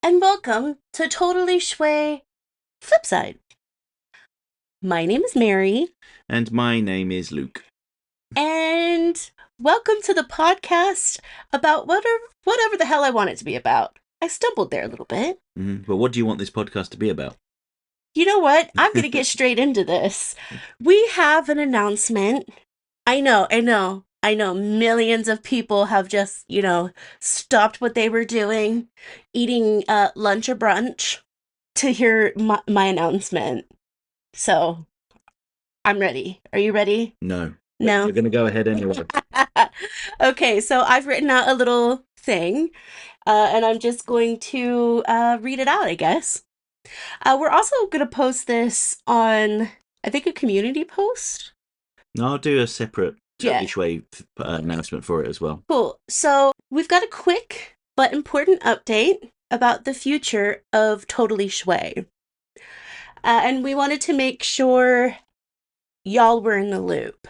and welcome to Totally Schway Flipside. My name is Mary, And my name is Luke. and welcome to the podcast about whatever the hell I want it to be about. I stumbled there a little bit. But what do you want this podcast to be about? You know what? I'm going to get straight into this. We have an announcement. I know. Millions of people have just, stopped what they were doing, eating lunch or brunch to hear my announcement. So I'm ready. Are you ready? No. No. You're going to go ahead anyway. Okay, so I've written out a little thing, and I'm just going to read it out, I guess. We're also going to post this on, I think, a community post. I'll do a separate Yeah. Totally Schway announcement for it as well. Cool. So we've got a quick but important update about the future of Totally Schway. And we wanted to make sure y'all were in the loop.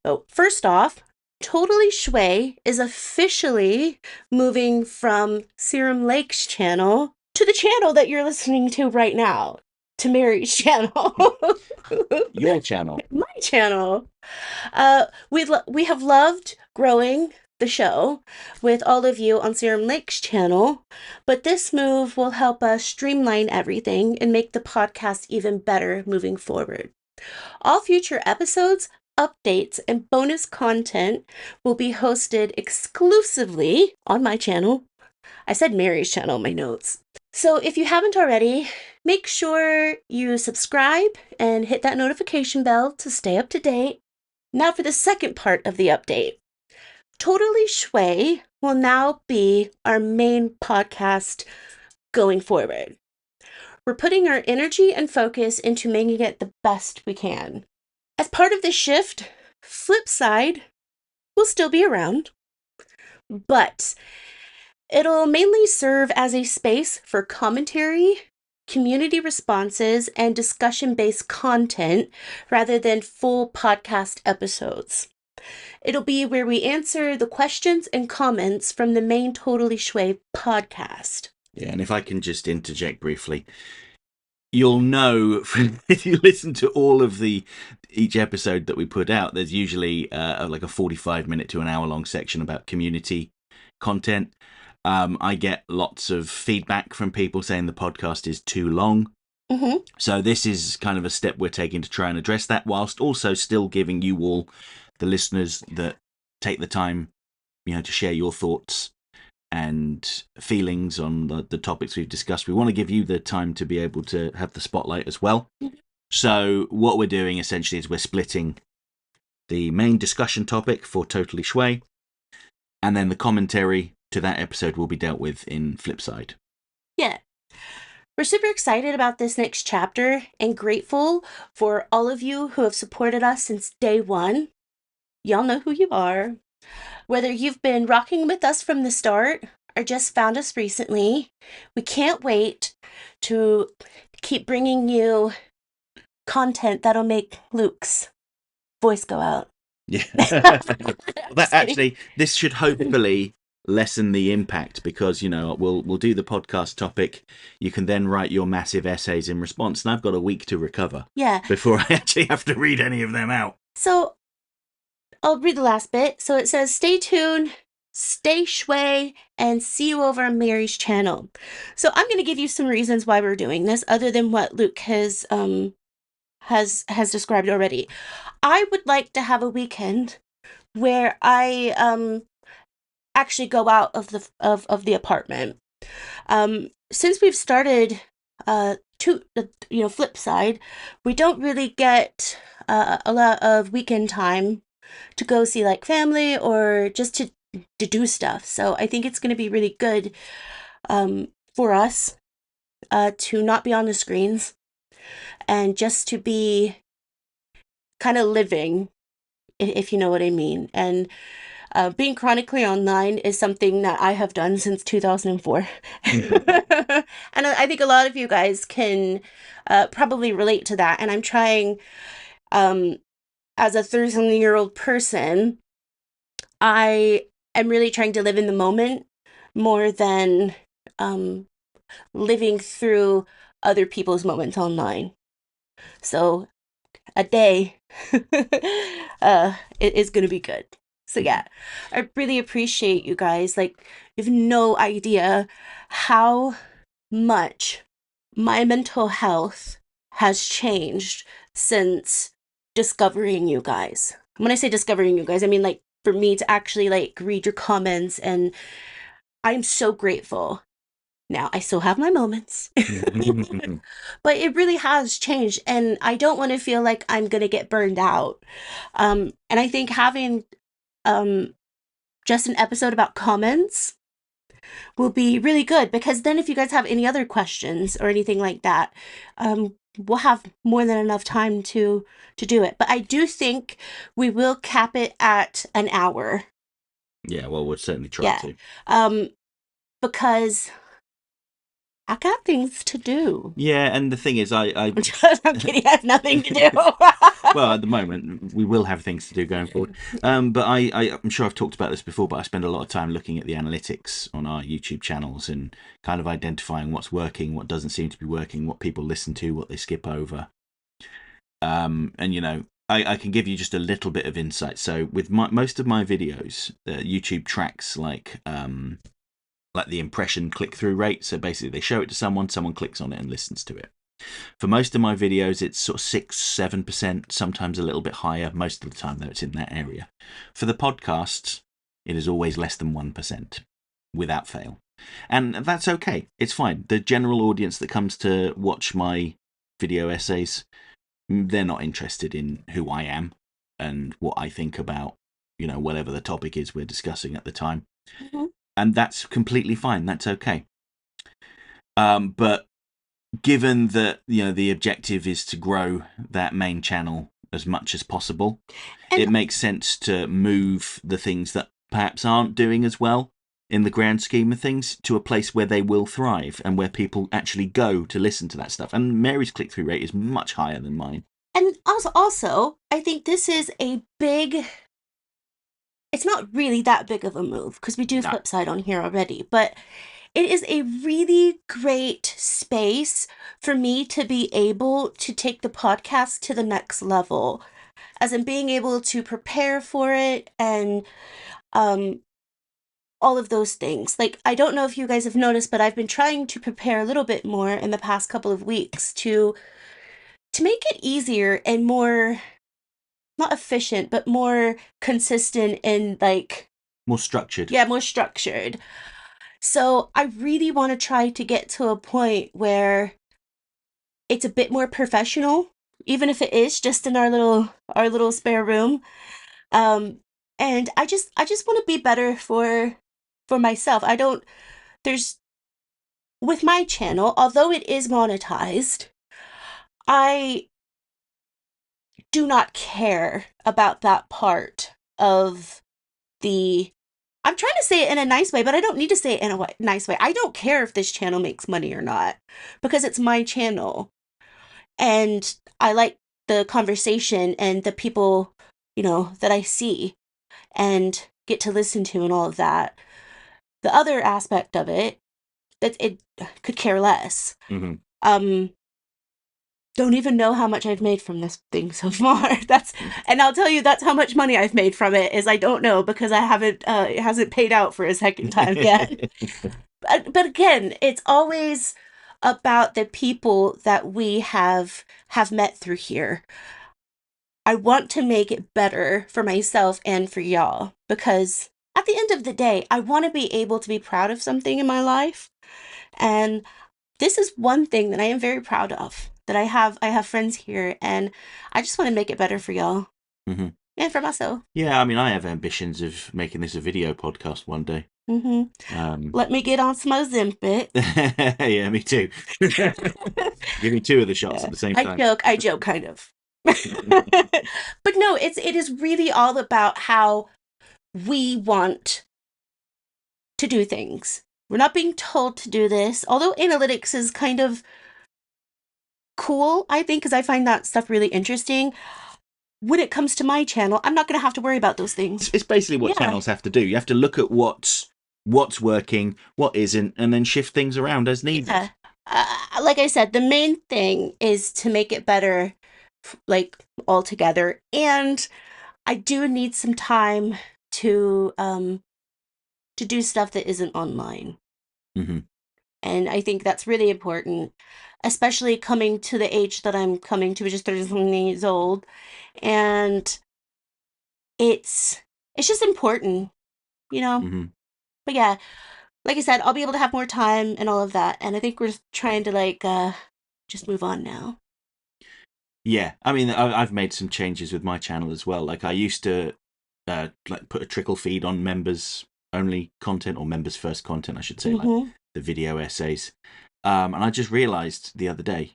So, first off, Totally Schway is officially moving from Serum Lake's channel to the channel that you're listening to right now, to Mary's channel. Your channel. My channel. We have loved growing the show with all of you on Serum Lake's channel, but this move will help us streamline everything and make the podcast even better moving forward. All future episodes, updates, and bonus content will be hosted exclusively on my channel. I said Mary's channel in my notes. So if you haven't already, make sure you subscribe and hit that notification bell to stay up to date. Now for the second part of the update. Totally Schway will now be our main podcast going forward. We're putting our energy and focus into making it the best we can. As part of this shift, Flipside will still be around, but it'll mainly serve as a space for commentary, community responses, and discussion-based content rather than full podcast episodes. It'll be where we answer the questions and comments from the main Totally Schway podcast. Yeah, and if I can just interject briefly, you'll know if you listen to all of each episode that we put out, there's usually like a 45-minute to an hour-long section about community content. I get lots of feedback from people saying the podcast is too long. Mm-hmm. So this is kind of a step we're taking to try and address that, whilst also still giving you all, the listeners that take the time, to share your thoughts and feelings on the topics we've discussed. We want to give you the time to be able to have the spotlight as well. Mm-hmm. So what we're doing essentially is we're splitting the main discussion topic for Totally Schway, and then the commentary to that episode will be dealt with in Flipside. Yeah. We're super excited about this next chapter and grateful for all of you who have supported us since day one. Y'all know who you are. Whether you've been rocking with us from the start or just found us recently, we can't wait to keep bringing you content that'll make Luke's voice go out. Yeah. This should hopefully lessen the impact, because we'll do the podcast topic. You can then write your massive essays in response, and I've got a week to recover. Yeah. Before I actually have to read any of them out. So I'll read the last bit. So it says, stay tuned, stay Schway, and see you over on Mary's channel. So I'm going to give you some reasons why we're doing this, other than what Luke has described already. I would like to have a weekend where I actually go out of the apartment. Since we've started Flipside, we don't really get a lot of weekend time to go see like family or just to do stuff. So I think it's going to be really good for us to not be on the screens and just to be kind of living, if you know what I mean. And being chronically online is something that I have done since 2004. And I think a lot of you guys can probably relate to that. And I'm trying, as a 30-something-year-old person, I am really trying to live in the moment more than living through other people's moments online. So a day it is going to be good. So yeah, I really appreciate you guys. Like, you have no idea how much my mental health has changed since discovering you guys. When I say discovering you guys, I mean, like, for me to actually like read your comments, and I'm so grateful. Now, I still have my moments, but it really has changed, and I don't want to feel like I'm going to get burned out. And I think having um, just an episode about comments will be really good, because then if you guys have any other questions or anything like that, we'll have more than enough time to do it. But I do think we will cap it at an hour. Yeah, well, we'll certainly try Yeah. to. Because I got things to do. Yeah, and the thing is, I'm kidding. I have nothing to do. well, at the moment, we will have things to do going forward. But I'm sure I've talked about this before, but I spend a lot of time looking at the analytics on our YouTube channels and kind of identifying what's working, what doesn't seem to be working, what people listen to, what they skip over. And, you know, I can give you just a little bit of insight. So with most of my videos, YouTube tracks like the impression click-through rate. So basically they show it to someone clicks on it and listens to it. For most of my videos, it's sort of 6-7%, sometimes a little bit higher. Most of the time, though, it's in that area. For the podcasts, it is always less than 1%, without fail. And that's okay. It's fine. The general audience that comes to watch my video essays, they're not interested in who I am and what I think about, you know, whatever the topic is we're discussing at the time. Mhm. And that's completely fine. That's okay. But given that, you know, the objective is to grow that main channel as much as possible, it makes sense to move the things that perhaps aren't doing as well in the grand scheme of things to a place where they will thrive and where people actually go to listen to that stuff. And Mary's click-through rate is much higher than mine. And also, I think this is a big. It's not really that big of a move, because we do No. Flipside on here already, but it is a really great space for me to be able to take the podcast to the next level, as in being able to prepare for it and all of those things. Like, I don't know if you guys have noticed, but I've been trying to prepare a little bit more in the past couple of weeks to make it easier and more, not efficient, but more consistent and like More structured. yeah, more structured. So I really want to try to get to a point where it's a bit more professional, even if it is just in our little spare room. Um, and I just want to be better for myself. I don't there's with my channel, although it is monetized, I do not care about that part of the. I'm trying to say it in a nice way, but I don't need to say it in a nice way. I don't care if this channel makes money or not, because it's my channel. And I like the conversation and the people, that I see and get to listen to and all of that. The other aspect of it, that it could care less. Mm-hmm. Don't even know how much I've made from this thing so far. And I'll tell you, that's how much money I've made from it, is I don't know, because I haven't, it hasn't paid out for a second time yet. But again, it's always about the people that we have met through here. I want to make it better for myself and for y'all, because at the end of the day, I want to be able to be proud of something in my life. And this is one thing that I am very proud of, that I have friends here, and I just want to make it better for y'all. Mm-hmm. And for myself. Yeah, I mean, I have ambitions of making this a video podcast one day. Let me get on some Ozempic. Yeah, me too. Give me two of the shots at the same time. I joke, kind of. But no, it is really all about how we want to do things. We're not being told to do this, although analytics is kind of cool, I think, because I find that stuff really interesting. When it comes to my channel, I'm not going to have to worry about those things. It's basically what channels have to do. You have to look at what's what's working, what isn't, and then shift things around as needed. Yeah. Like I said, the main thing is to make it better, like all together. And I do need some time to do stuff that isn't online. Mm-hmm. And I think that's really important, especially coming to the age that I'm coming to, which is 30 something years old. And it's it's just important, you know? Mm-hmm. But yeah, like I said, I'll be able to have more time and all of that. And I think we're just trying to just move on now. Yeah, I mean, I've made some changes with my channel as well. Like I used to like put a trickle feed on members only content, or members first content, I should say, like Mm-hmm. the video essays. And I just realized the other day,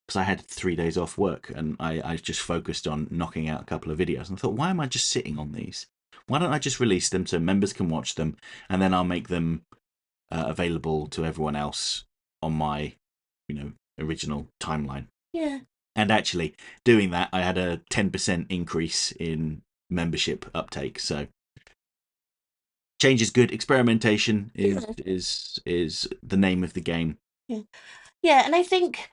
because I had 3 days off work, and I just focused on knocking out a couple of videos, and I thought, why am I just sitting on these? Why don't I just release them so members can watch them, and then I'll make them available to everyone else on my, original timeline. Yeah. And actually, doing that, I had a 10% increase in membership uptake. So change is good. Experimentation is the name of the game. Yeah. Yeah, and I think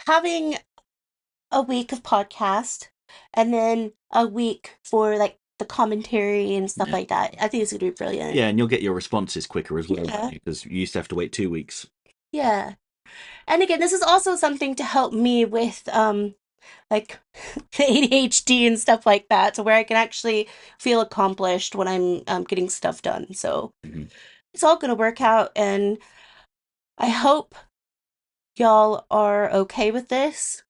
having a week of podcast and then a week for like the commentary and stuff Yeah. like that, I think it's gonna be brilliant. Yeah, and you'll get your responses quicker as well, Yeah. because you used to have to wait 2 weeks. Yeah. And again, this is also something to help me with like the ADHD and stuff like that, so where I can actually feel accomplished when I'm getting stuff done. So Mm-hmm. it's all gonna work out, and I hope y'all are okay with this.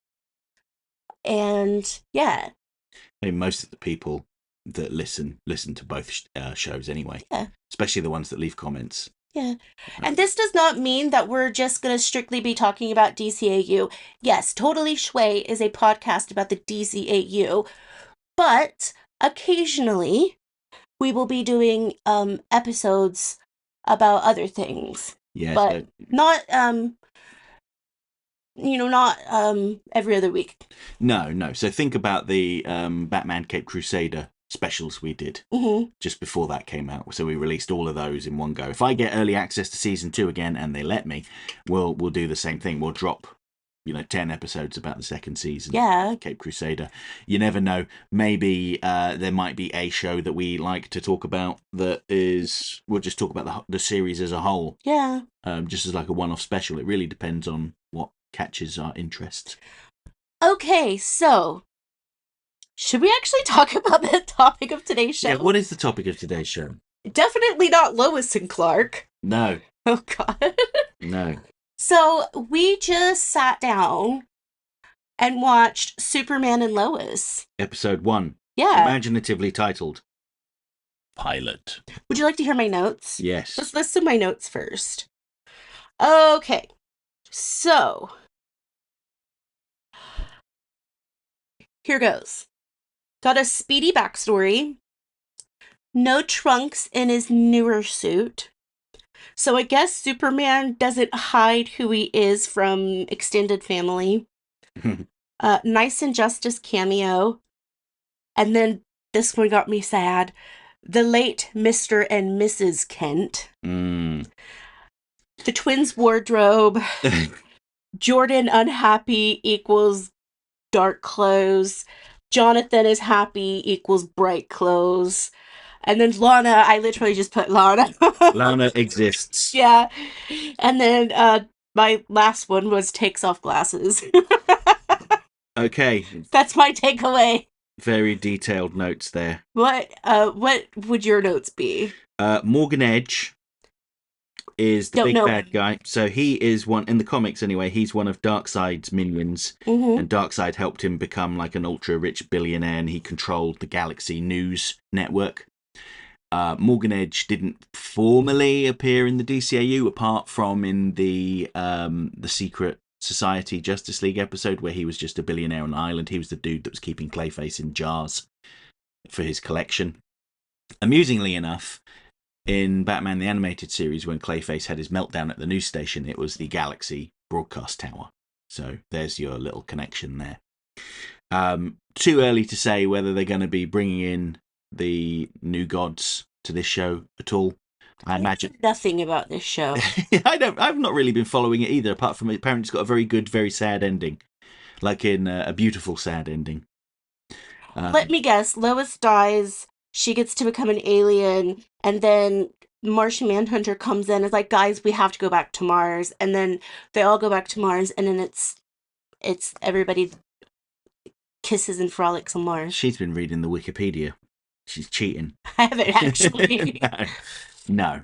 And yeah. I mean, most of the people that listen to both shows anyway. Yeah. Especially the ones that leave comments. Yeah. And this does not mean that we're just going to strictly be talking about DCAU. Yes, Totally Schway is a podcast about the DCAU, but occasionally we will be doing episodes about other things. Yeah, But so not not every other week. no. So think about the Batman Cape Crusader specials we did just before that came out. So we released all of those in one go. If I get early access to season 2 again, and they let me, we'll do the same thing. We'll drop 10 episodes about the second season. Yeah. Cape Crusader. You never know. Maybe there might be a show that we like to talk about that is, we'll just talk about the series as a whole. Yeah. Just as like a one-off special. It really depends on what catches our interest. Okay, so should we actually talk about the topic of today's show? Yeah, what is the topic of today's show? Definitely not Lois and Clark. No. Oh, God. No. So we just sat down and watched Superman and Lois. Episode 1. Yeah. Imaginatively titled Pilot. Would you like to hear my notes? Yes. Let's listen to my notes first. Okay. So here goes. Got a speedy backstory. No trunks in his newer suit. So I guess Superman doesn't hide who he is from extended family. Nice Injustice cameo. And then this one got me sad. The late Mr. and Mrs. Kent. Mm. The twins' wardrobe. Jordan unhappy equals dark clothes. Jonathan is happy equals bright clothes. And then Lana, I literally just put Lana. Lana exists. Yeah. And then my last one was takes off glasses. Okay. That's my takeaway. Very detailed notes there. What would your notes be? Morgan Edge is the big bad guy. So he is one, in the comics anyway, he's one of Darkseid's minions. Mm-hmm. And Darkseid helped him become like an ultra-rich billionaire, and he controlled the Galaxy News Network. Morgan Edge didn't formally appear in the DCAU apart from in the Secret Society Justice League episode where he was just a billionaire on an island. He was the dude that was keeping Clayface in jars for his collection. Amusingly enough, in Batman the Animated Series, when Clayface had his meltdown at the news station, it was the Galaxy Broadcast Tower. So there's your little connection there. Too early to say whether they're going to be bringing in the new gods to this show at all. I imagine. Nothing about this show. I've not really been following it either, apart from apparently it's got a very good, very sad ending, like in a beautiful sad ending. Let me guess. Lois dies. She gets to become an alien, and then Martian Manhunter comes in and is like, "Guys, we have to go back to Mars." And then they all go back to Mars, and then it's everybody kisses and frolics on Mars. She's been reading the Wikipedia. She's cheating. I haven't actually. No.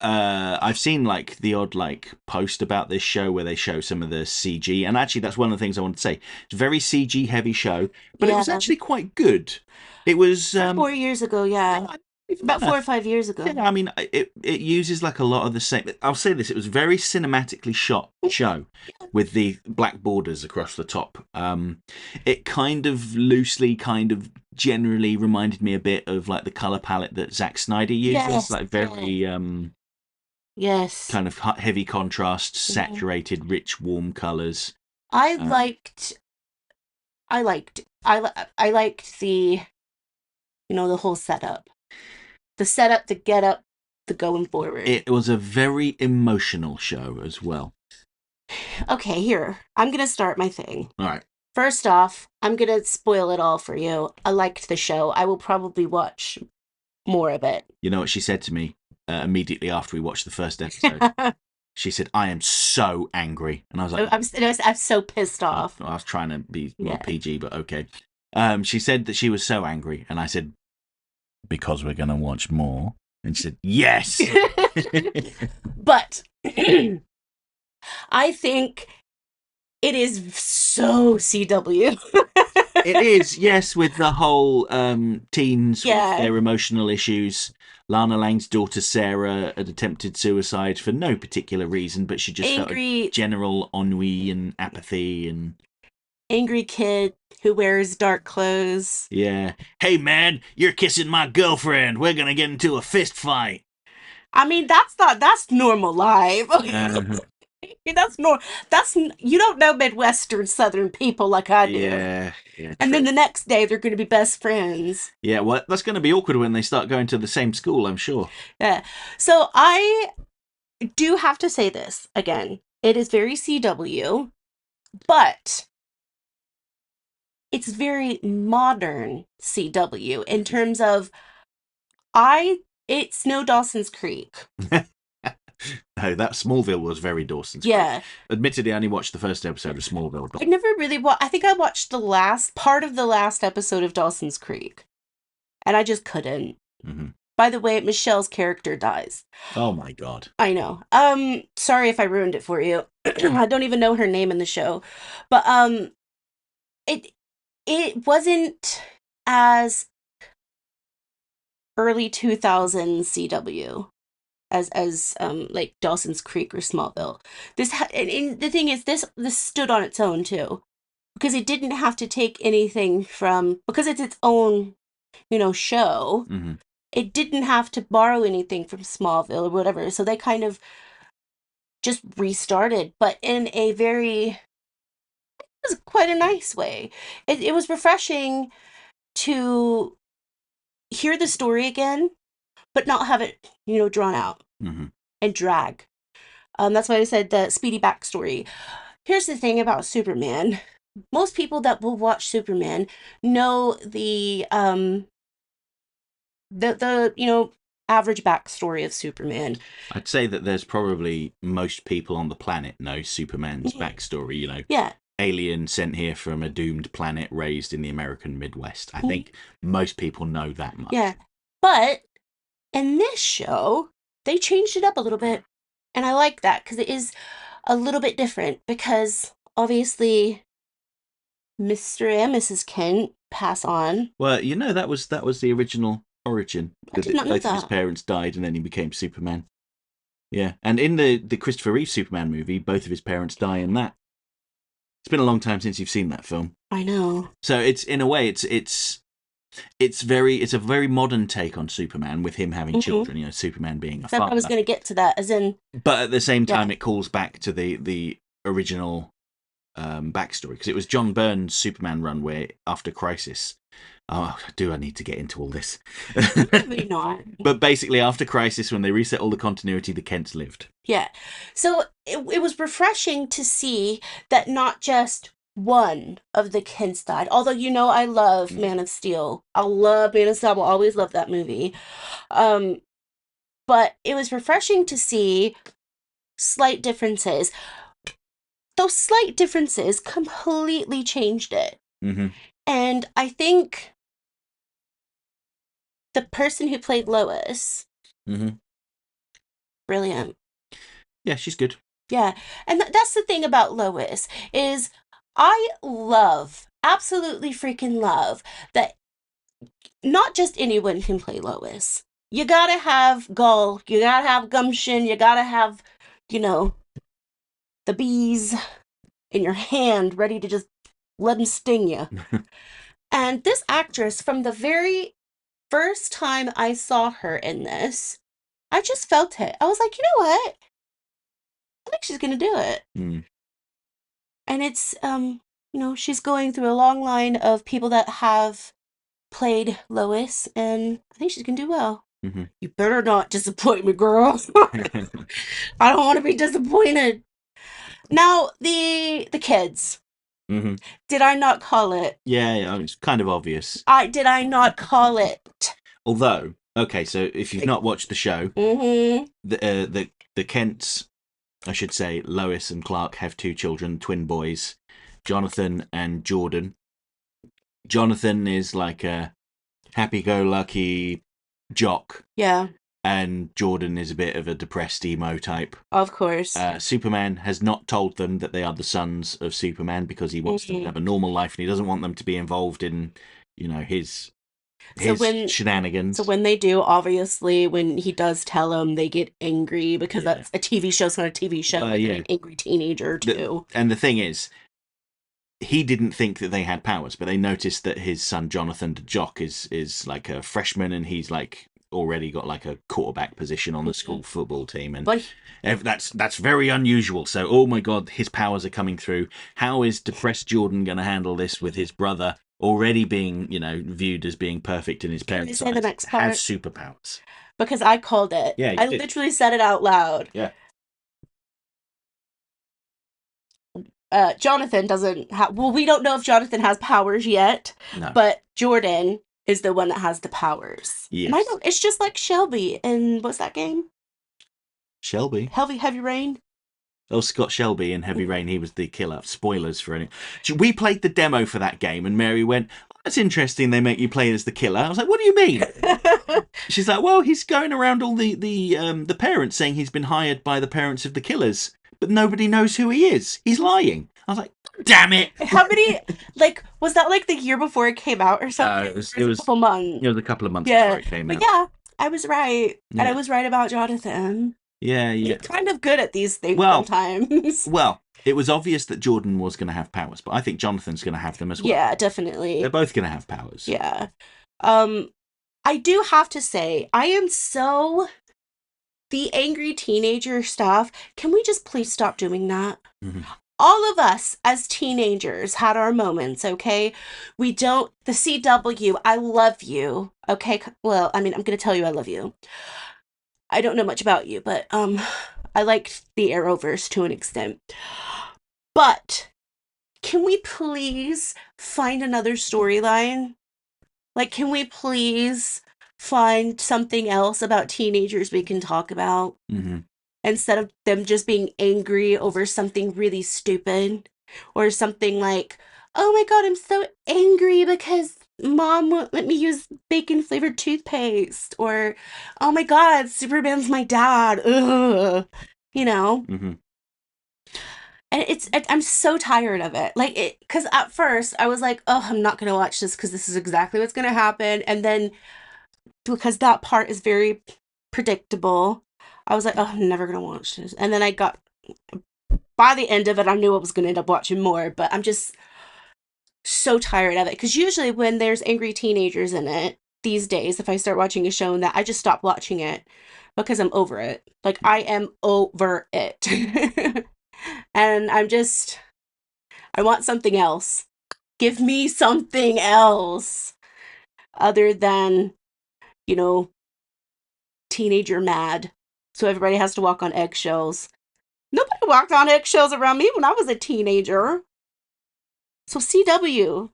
I've seen like the odd like post about this show where they show some of the CG, and actually that's one of the things I want to say. It's a very CG heavy show, but it was actually quite good. It was 4 years ago, yeah. About 4 or 5 years ago. Yeah, I mean, it uses like a lot of the same. I'll say this: it was a very cinematically shot show with the black borders across the top. It kind of loosely, kind of generally reminded me a bit of like the color palette that Zack Snyder uses, like very yes, kind of heavy contrast, saturated, rich, warm colors. I liked the, the whole setup. The setup, the get up, the going forward. It was a very emotional show as well. Okay, here. I'm going to start my thing. All right. First off, I'm going to spoil it all for you. I liked the show. I will probably watch more of it. You know what she said to me immediately after we watched the first episode? She said, "I am so angry." And I was like... I'm so pissed off. I was trying to be more PG, but okay. She said that she was so angry. And I said, "Because we're going to watch more." And she said, "Yes." But I think it is so CW. It is, yes, with the whole teens with their emotional issues. Lana Lang's daughter Sarah had attempted suicide for no particular reason, but she just felt a general ennui and apathy and... Angry kid who wears dark clothes. Yeah. "Hey man, you're kissing my girlfriend. We're gonna get into a fist fight." I mean, that's normal life. That's you don't know Midwestern Southern people like I do. Yeah. And then the next day they're going to be best friends. Yeah, well, that's going to be awkward when they start going to the same school, I'm sure. Yeah. So I do have to say this again. It is very CW, but it's very modern CW in terms of it's no Dawson's Creek. No, that Smallville was very Dawson's Creek. Admittedly, I only watched the first episode of Smallville. But... I never really I think I watched the last part of the last episode of Dawson's Creek. And I just couldn't. Mm-hmm. By the way, Michelle's character dies. Oh my god. I know. Sorry if I ruined it for you. I don't even know her name in the show. But it wasn't as early 2000s CW as like Dawson's Creek or Smallville. And the thing is, this stood on its own too, because it didn't have to take anything from, because it's its own, show. Mm-hmm. It didn't have to borrow anything from Smallville or whatever. So they kind of just restarted, but in a it was quite a nice way. It was refreshing to hear the story again, but not have it, drawn out and drag. That's why I said the speedy backstory. Here's the thing about Superman. Most people that will watch Superman know the average backstory of Superman. I'd say that there's probably most people on the planet know Superman's backstory, Yeah. Alien sent here from a doomed planet raised in the American Midwest. I think most people know that much. Yeah. But in this show, they changed it up a little bit. And I like that because it is a little bit different, because obviously Mr. and Mrs. Kent pass on. Well, that was the original origin. I did not know both of his that. parents died and then he became Superman. Yeah. And in the Christopher Reeve Superman movie, both of his parents die in that. It's been a long time since you've seen that film. I know. So it's, in a way, it's a very modern take on Superman, with him having children, Superman being a father. I was going to get to that, as in... But at the same time, it calls back to the original backstory, because it was John Byrne's Superman run where, after Crisis, Oh, do I need to get into all this? Probably not. But basically, after Crisis, when they reset all the continuity, the Kents lived. Yeah. So it was refreshing to see that not just one of the Kents died. Although, I love Man of Steel. I love Man of Steel. I will always love that movie. Um, but it was refreshing to see slight differences. Those slight differences completely changed it. Mm-hmm. And I think the person who played Lois, Mm-hmm. brilliant. Yeah, she's good. Yeah. And that's the thing about Lois is I love, absolutely freaking love that not just anyone can play Lois. You gotta have gall, you gotta have gumption, you gotta have, you know, the bees in your hand ready to just let them sting you. And this actress, from the very first time I saw her in this, I just felt it. I was like, you know what? I think she's gonna do it. Mm. And it's she's going through a long line of people that have played Lois, and I think she's gonna do well. Mm-hmm. You better not disappoint me, girl. I don't want to be disappointed. Now the kids. Mm-hmm. Did I not call it? Yeah, yeah, it's kind of obvious. Did I not call it? Although, okay, so if you've not watched the show, Mm-hmm. the Kents, I should say, Lois and Clark have two children, twin boys, Jonathan and Jordan. Jonathan is like a happy-go-lucky jock, Yeah, and Jordan is a bit of a depressed emo type. of course. Superman has not told them that they are the sons of Superman because he wants them to have a normal life and he doesn't want them to be involved in, his shenanigans. So when they do, obviously, when he does tell them, they get angry because Yeah. that's a TV show. It's not a TV show. They're Yeah. an angry teenager too. And the thing is, he didn't think that they had powers, but they noticed that his son Jonathan, the jock, is like a freshman, and he's like already got like a quarterback position on the school football team, and But that's very unusual. So, oh my god, his powers are coming through. How is depressed Jordan going to handle this with his brother already being, viewed as being perfect in his parents' say the eyes, next part? has superpowers? Because I called it. Yeah, you I did. literally said it out loud. Yeah. Jonathan doesn't have. Well, we don't know if Jonathan has powers yet. No. But Jordan is the one that has the powers. Yes. And I don't. It's just like Shelby in what's that game? Shelby. Heavy Rain. Oh, Scott Shelby in Heavy Rain, he was the killer. Spoilers for any. We played the demo for that game, and Mary went, oh, "That's interesting. They make you play as the killer." I was like, "What do you mean?" She's like, "Well, he's going around all the parents saying he's been hired by the parents of the killers, but nobody knows who he is. He's lying." I was like, "Damn it!" How many? Like, was that like the year before it came out or something? It was a couple months. It was a couple of months before it came out. But yeah, I was right, and I was right about Jonathan. Yeah. You're kind of good at these things sometimes. Well, it was obvious that Jordan was going to have powers, but I think Jonathan's going to have them as well. Yeah, definitely. They're both going to have powers. Yeah. I do have to say, I am so... The angry teenager stuff, can we just please stop doing that? Mm-hmm. All of us as teenagers had our moments, okay? We don't... The CW, I love you, okay? Well, I mean, I'm going to tell you I love you. I don't know much about you, but I liked the Arrowverse to an extent. But can we please find another storyline? Like, can we please find something else about teenagers we can talk about? Mm-hmm. Instead of them just being angry over something really stupid. Or something like, oh my god, I'm so angry because Mom won't let me use bacon-flavored toothpaste. Or, oh my god, Superman's my dad. Ugh. Mm-hmm. And I'm so tired of it. Like, because at first I was like, oh, I'm not going to watch this because this is exactly what's going to happen. And then, because that part is very predictable, I was like, oh, I'm never going to watch this. And then by the end of it, I knew I was going to end up watching more. But I'm just so tired of it. Because usually when there's angry teenagers in it, these days, if I start watching a show that I just stop watching it because I'm over it. Like, I am over it. And I want something else. Give me something else. other than, you know, teenager mad. So everybody has to walk on eggshells. Nobody walked on eggshells around me when I was a teenager. So CW,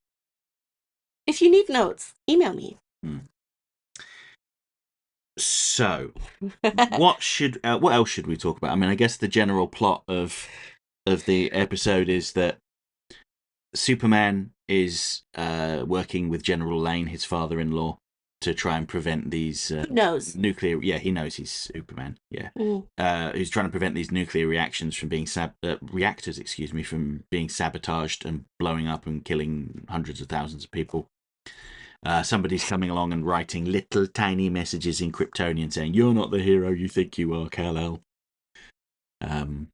if you need notes, email me. So, what else should we talk about? I mean, I guess the general plot of the episode is that Superman is working with General Lane, his father-in-law, to try and prevent these Who knows? nuclear. Yeah, he knows he's Superman. Yeah, who's trying to prevent these nuclear reactions from being reactors, excuse me, from being sabotaged and blowing up and killing hundreds of thousands of people. Somebody's coming along and writing little tiny messages in Kryptonian saying, "You're not the hero you think you are, Kal-El." Um,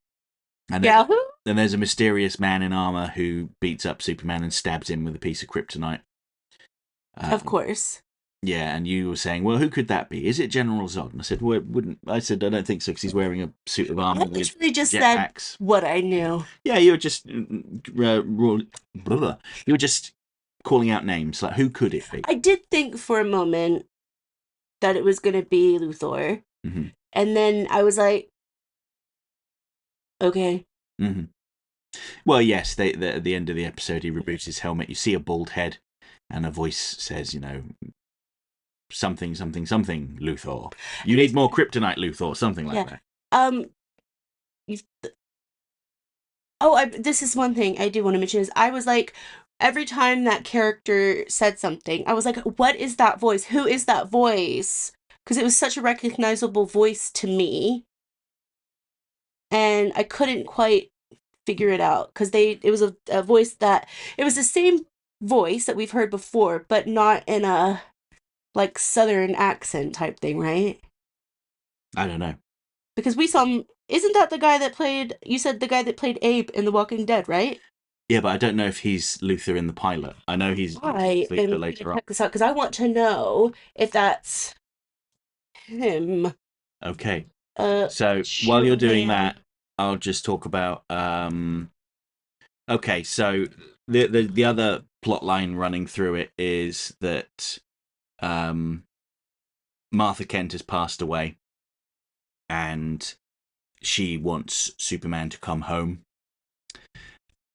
and Yeah. then there's a mysterious man in armor who beats up Superman and stabs him with a piece of kryptonite. Of course. Yeah, and you were saying, well, who could that be? Is it General Zod? And I said, well, it wouldn't. I said, I don't think so, because he's wearing a suit of armor I with literally just said jetpacks. what I knew. Yeah, you were just you were just calling out names. Like, who could it be? I did think for a moment that it was going to be Luthor. Mm-hmm. And then I was like, okay. Mm-hmm. Well, yes, at the end of the episode, he reboots his helmet. You see a bald head, and a voice says, something, something, something, Luthor. You need more kryptonite, Luthor, something like that. This is one thing I do want to mention is I was like, every time that character said something, I was like, what is that voice? Who is that voice? Because it was such a recognizable voice to me. And I couldn't quite figure it out because it was a voice that, it was the same voice that we've heard before, but not in a like southern accent type thing, right? I don't know. Because we saw him, isn't that the guy that played, you said the guy that played Abe in The Walking Dead, right? Yeah, but I don't know if he's Luthor in the pilot. I know he's I Luthor am later on. check this out because I want to know if that's him. Okay. So while you're doing that, I'll just talk about. Okay, so the other plot line running through it is that Martha Kent has passed away, and she wants Superman to come home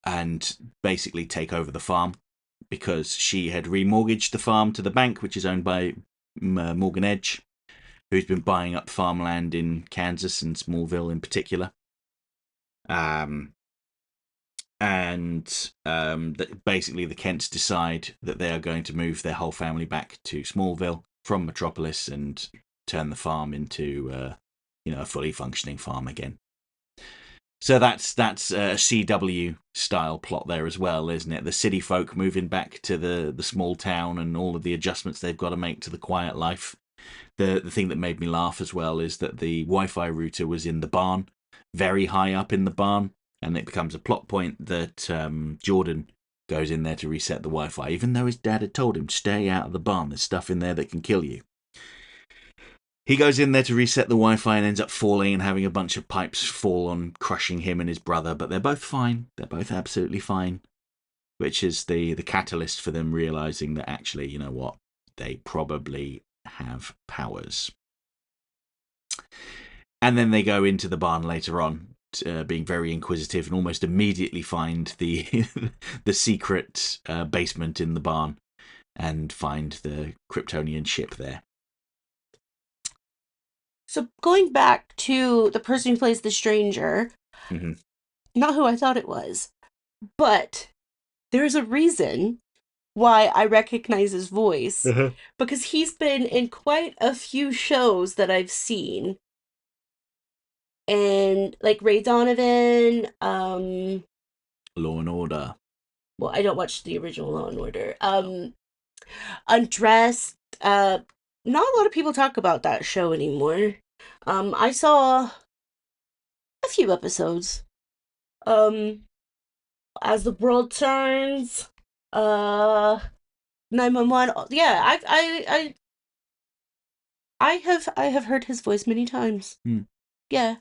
and basically take over the farm, because she had remortgaged the farm to the bank, which is owned by Morgan Edge, who's been buying up farmland in Kansas and Smallville in particular. Basically the Kents decide that they are going to move their whole family back to Smallville from Metropolis and turn the farm into a fully functioning farm again. So that's a CW style plot there as well, isn't it? The city folk moving back to the small town and all of the adjustments they've got to make to the quiet life. The thing that made me laugh as well is that the Wi-Fi router was in the barn, very high up in the barn, and it becomes a plot point that Jordan goes in there to reset the Wi-Fi, even though his dad had told him to stay out of the barn. There's stuff in there that can kill you. He goes in there to reset the Wi-Fi and ends up falling and having a bunch of pipes fall on, crushing him and his brother. But they're both fine. They're both absolutely fine, which is the catalyst for them realizing that actually, you know what, they probably have powers. And then they go into the barn later on, being very inquisitive, and almost immediately find the the secret basement in the barn and find the Kryptonian ship there. So going back to the person who plays the stranger, not who I thought it was, but there's a reason why I recognize his voice, because he's been in quite a few shows that I've seen. And like Ray Donovan, Law and Order. well, I don't watch the original Law and Order. Undressed. Not a lot of people talk about that show anymore. I saw a few episodes. As the World Turns, 911. Yeah, I have heard his voice many times. Yeah,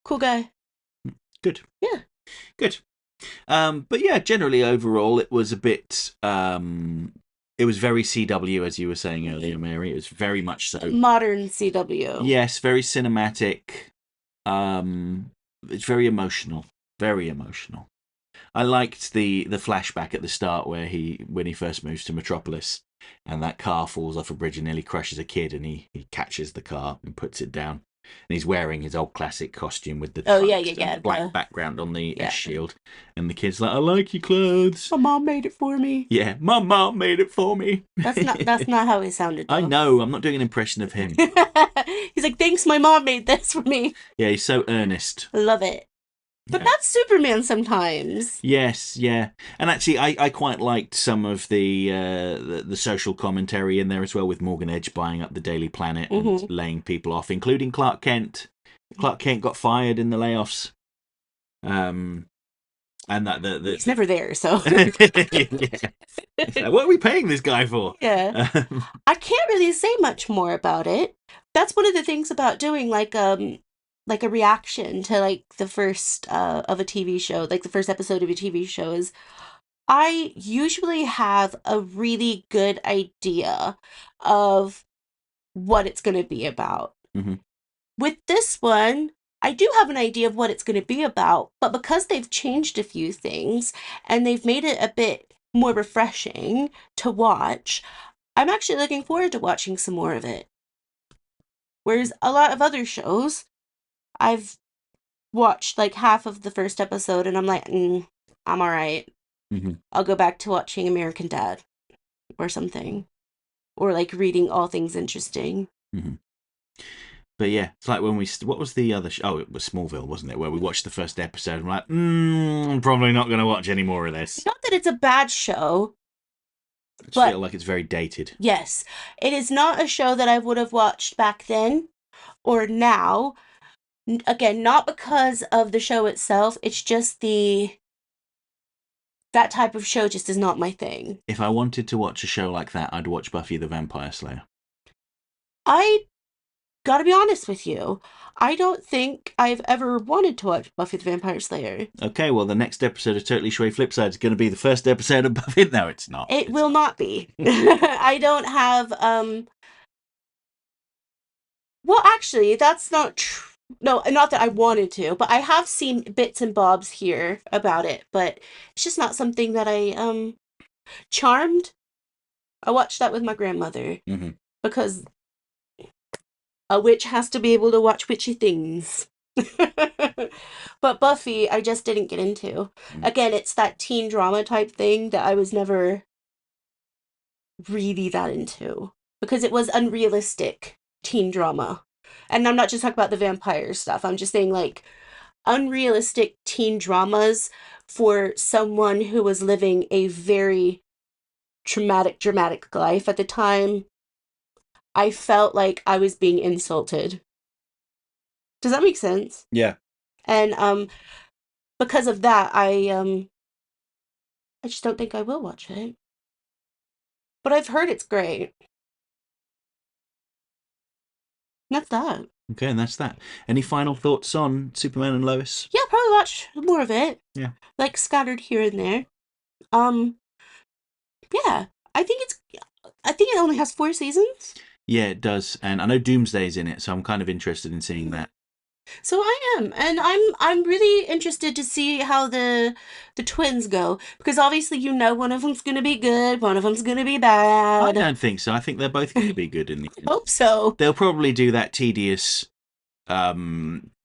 cool guy. Good. Yeah, good. But yeah, generally overall, it was a bit It was very CW, as you were saying earlier, Mary. It was very much so. Modern CW. Yes, very cinematic. It's very emotional. Very emotional. I liked the flashback at the start where when he first moves to Metropolis, and that car falls off a bridge and nearly crushes a kid, and he catches the car and puts it down. And he's wearing his old classic costume with the Yeah. black background on the S shield. And the kid's like, "I like your clothes. My mom made it for me." Yeah, my mom made it for me. That's not how he sounded, though. I know. I'm not doing an impression of him. He's like, "Thanks, my mom made this for me." Yeah, he's so earnest. I love it. But Yeah. that's Superman sometimes. Yes, yeah, and actually, I quite liked some of the social commentary in there as well, with Morgan Edge buying up the Daily Planet and laying people off, including Clark Kent. Clark Kent got fired in the layoffs, and that he's never there, so yeah. Like, what are we paying this guy for? Yeah, I can't really say much more about it. That's one of the things about doing like a reaction to like the first of a TV show, like the first episode of a TV show, is I usually have a really good idea of what it's going to be about. Mm-hmm. With this one, I do have an idea of what it's going to be about, but because they've changed a few things and they've made it a bit more refreshing to watch, I'm actually looking forward to watching some more of it. Whereas a lot of other shows, I've watched like half of the first episode and I'm like, I'm all right. Mm-hmm. I'll go back to watching American Dad or something, or like reading All Things Interesting. Mm-hmm. But yeah, it's like when what was the other oh, it was Smallville, wasn't it, where we watched the first episode and we're like, I'm probably not going to watch any more of this. Not that it's a bad show, I just feel like it's very dated. Yes, it is not a show that I would have watched back then or now. Again, not because of the show itself, it's just that type of show just is not my thing. If I wanted to watch a show like that, I'd watch Buffy the Vampire Slayer. I gotta be honest with you, I don't think I've ever wanted to watch Buffy the Vampire Slayer. Okay, well, the next episode of Totally Schway Flipside is going to be the first episode of Buffy. No, it's not. It will not be. I don't have, well, actually, that's not true. No, not that I wanted to, but I have seen bits and bobs here about it, but it's just not something that Charmed, I watched that with my grandmother, because a witch has to be able to watch witchy things. But Buffy, I just didn't get into. Again, it's that teen drama type thing that I was never really that into, because it was unrealistic teen drama. And I'm not just talking about the vampire stuff. I'm just saying like unrealistic teen dramas for someone who was living a very dramatic life at the time. I felt like I was being insulted. Does that make sense? Yeah. And because of that, I just don't think I will watch it. But I've heard it's great. And that's that. Okay, and that's that. Any final thoughts on Superman and Lois? Yeah, probably watch more of it. Yeah. Like scattered here and there. Yeah. I think it only has 4 seasons. Yeah, it does. And I know Doomsday's in it, so I'm kind of interested in seeing that. So I am, and I'm really interested to see how the twins go, because obviously one of them's gonna be good, one of them's gonna be bad. I don't think so. I think they're both going to be good in the end. Hope so. They'll probably do that tedious.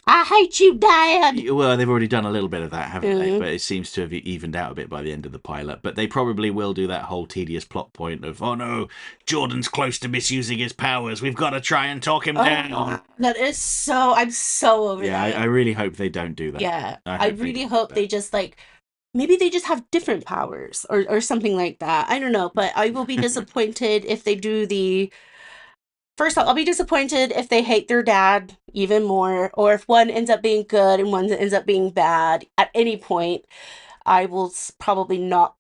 I hate you, Dad. Well, they've already done a little bit of that, haven't they? But it seems to have evened out a bit by the end of the pilot. But they probably will do that whole tedious plot point of, oh no, Jordan's close to misusing his powers. We've got to try and talk him down. That is so. I'm so over that. Yeah, I really hope they don't do that. Yeah, I really hope they just like. Maybe they just have different powers or something like that. I don't know, but I will be disappointed if they do the. First off, I'll be disappointed if they hate their dad even more, or if one ends up being good and one ends up being bad. At any point, I will probably not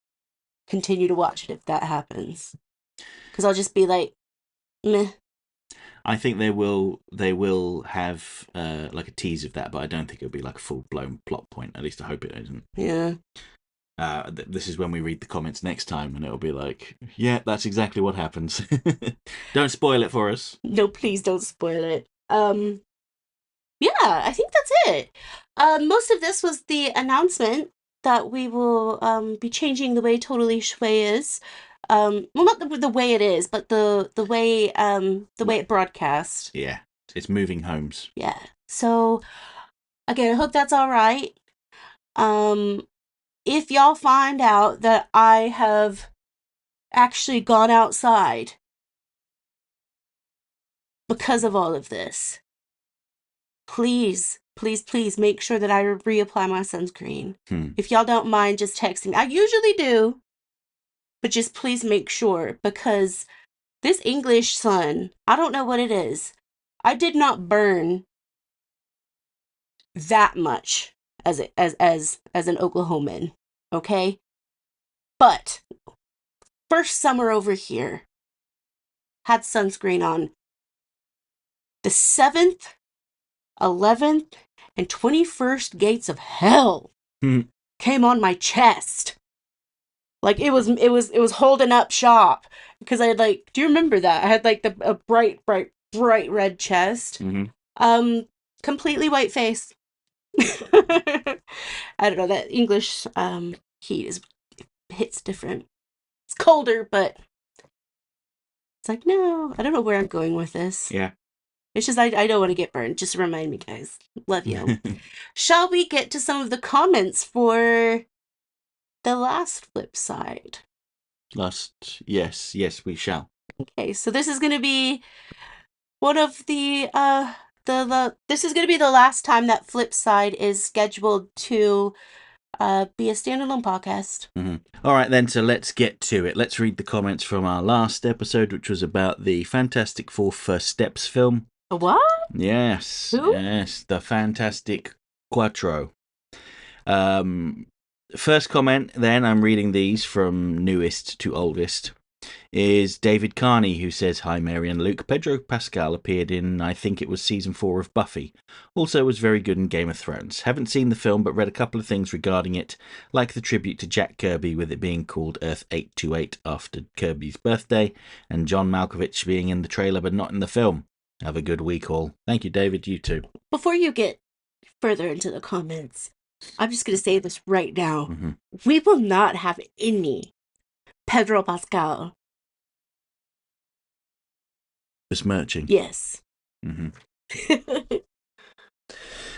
continue to watch it if that happens. Because I'll just be like, meh. I think they will have like a tease of that, but I don't think it'll be like a full blown plot point. At least I hope it isn't. Yeah. This is when we read the comments next time, and it'll be like, yeah, that's exactly what happens. Don't spoil it for us. No, please don't spoil it. Yeah, I think that's it. Most of this was the announcement that we will be changing the way Totally Schway is. Well, not the way it is, but the way it broadcasts. Yeah, it's moving homes. Yeah. So again, I hope that's all right. Um, if y'all find out that I have actually gone outside because of all of this, please make sure that I reapply my sunscreen. If y'all don't mind just texting. I usually do, but just please make sure, because this English sun, I don't know what it is. I did not burn that much as an Oklahoman, okay? But first summer over here, had sunscreen on. The 7th, 11th, and 21st gates of hell came on my chest. Like it was holding up shop, because I had, like, do you remember that? I had like a bright red chest. Completely white face. I don't know, that English heat hits different. It's colder, but it's like, no, I don't know where I'm going with this. Yeah. It's just I don't want to get burned. Just remind me, guys. Love you. Shall we get to some of the comments for the last flip side? Yes, we shall. Okay, so this is going to be one of the this is going to be the last time that flip side is scheduled to be a standalone podcast. All right, then, so let's get to it. Let's read the comments from our last episode, which was about the Fantastic Four First Steps film. What? Yes. Who? Yes, the Fantastic Quattro. First comment, then, I'm reading these from newest to oldest, is David Carney, who says, "Hi, Mary and Luke. Pedro Pascal appeared in, I think it was season 4 of Buffy. Also was very good in Game of Thrones. Haven't seen the film, but read a couple of things regarding it, like the tribute to Jack Kirby with it being called Earth 828 after Kirby's birthday, and John Malkovich being in the trailer but not in the film. Have a good week, all." Thank you, David. You too. Before you get further into the comments, I'm just going to say this right now. We will not have any Pedro Pascal besmirching. Yes.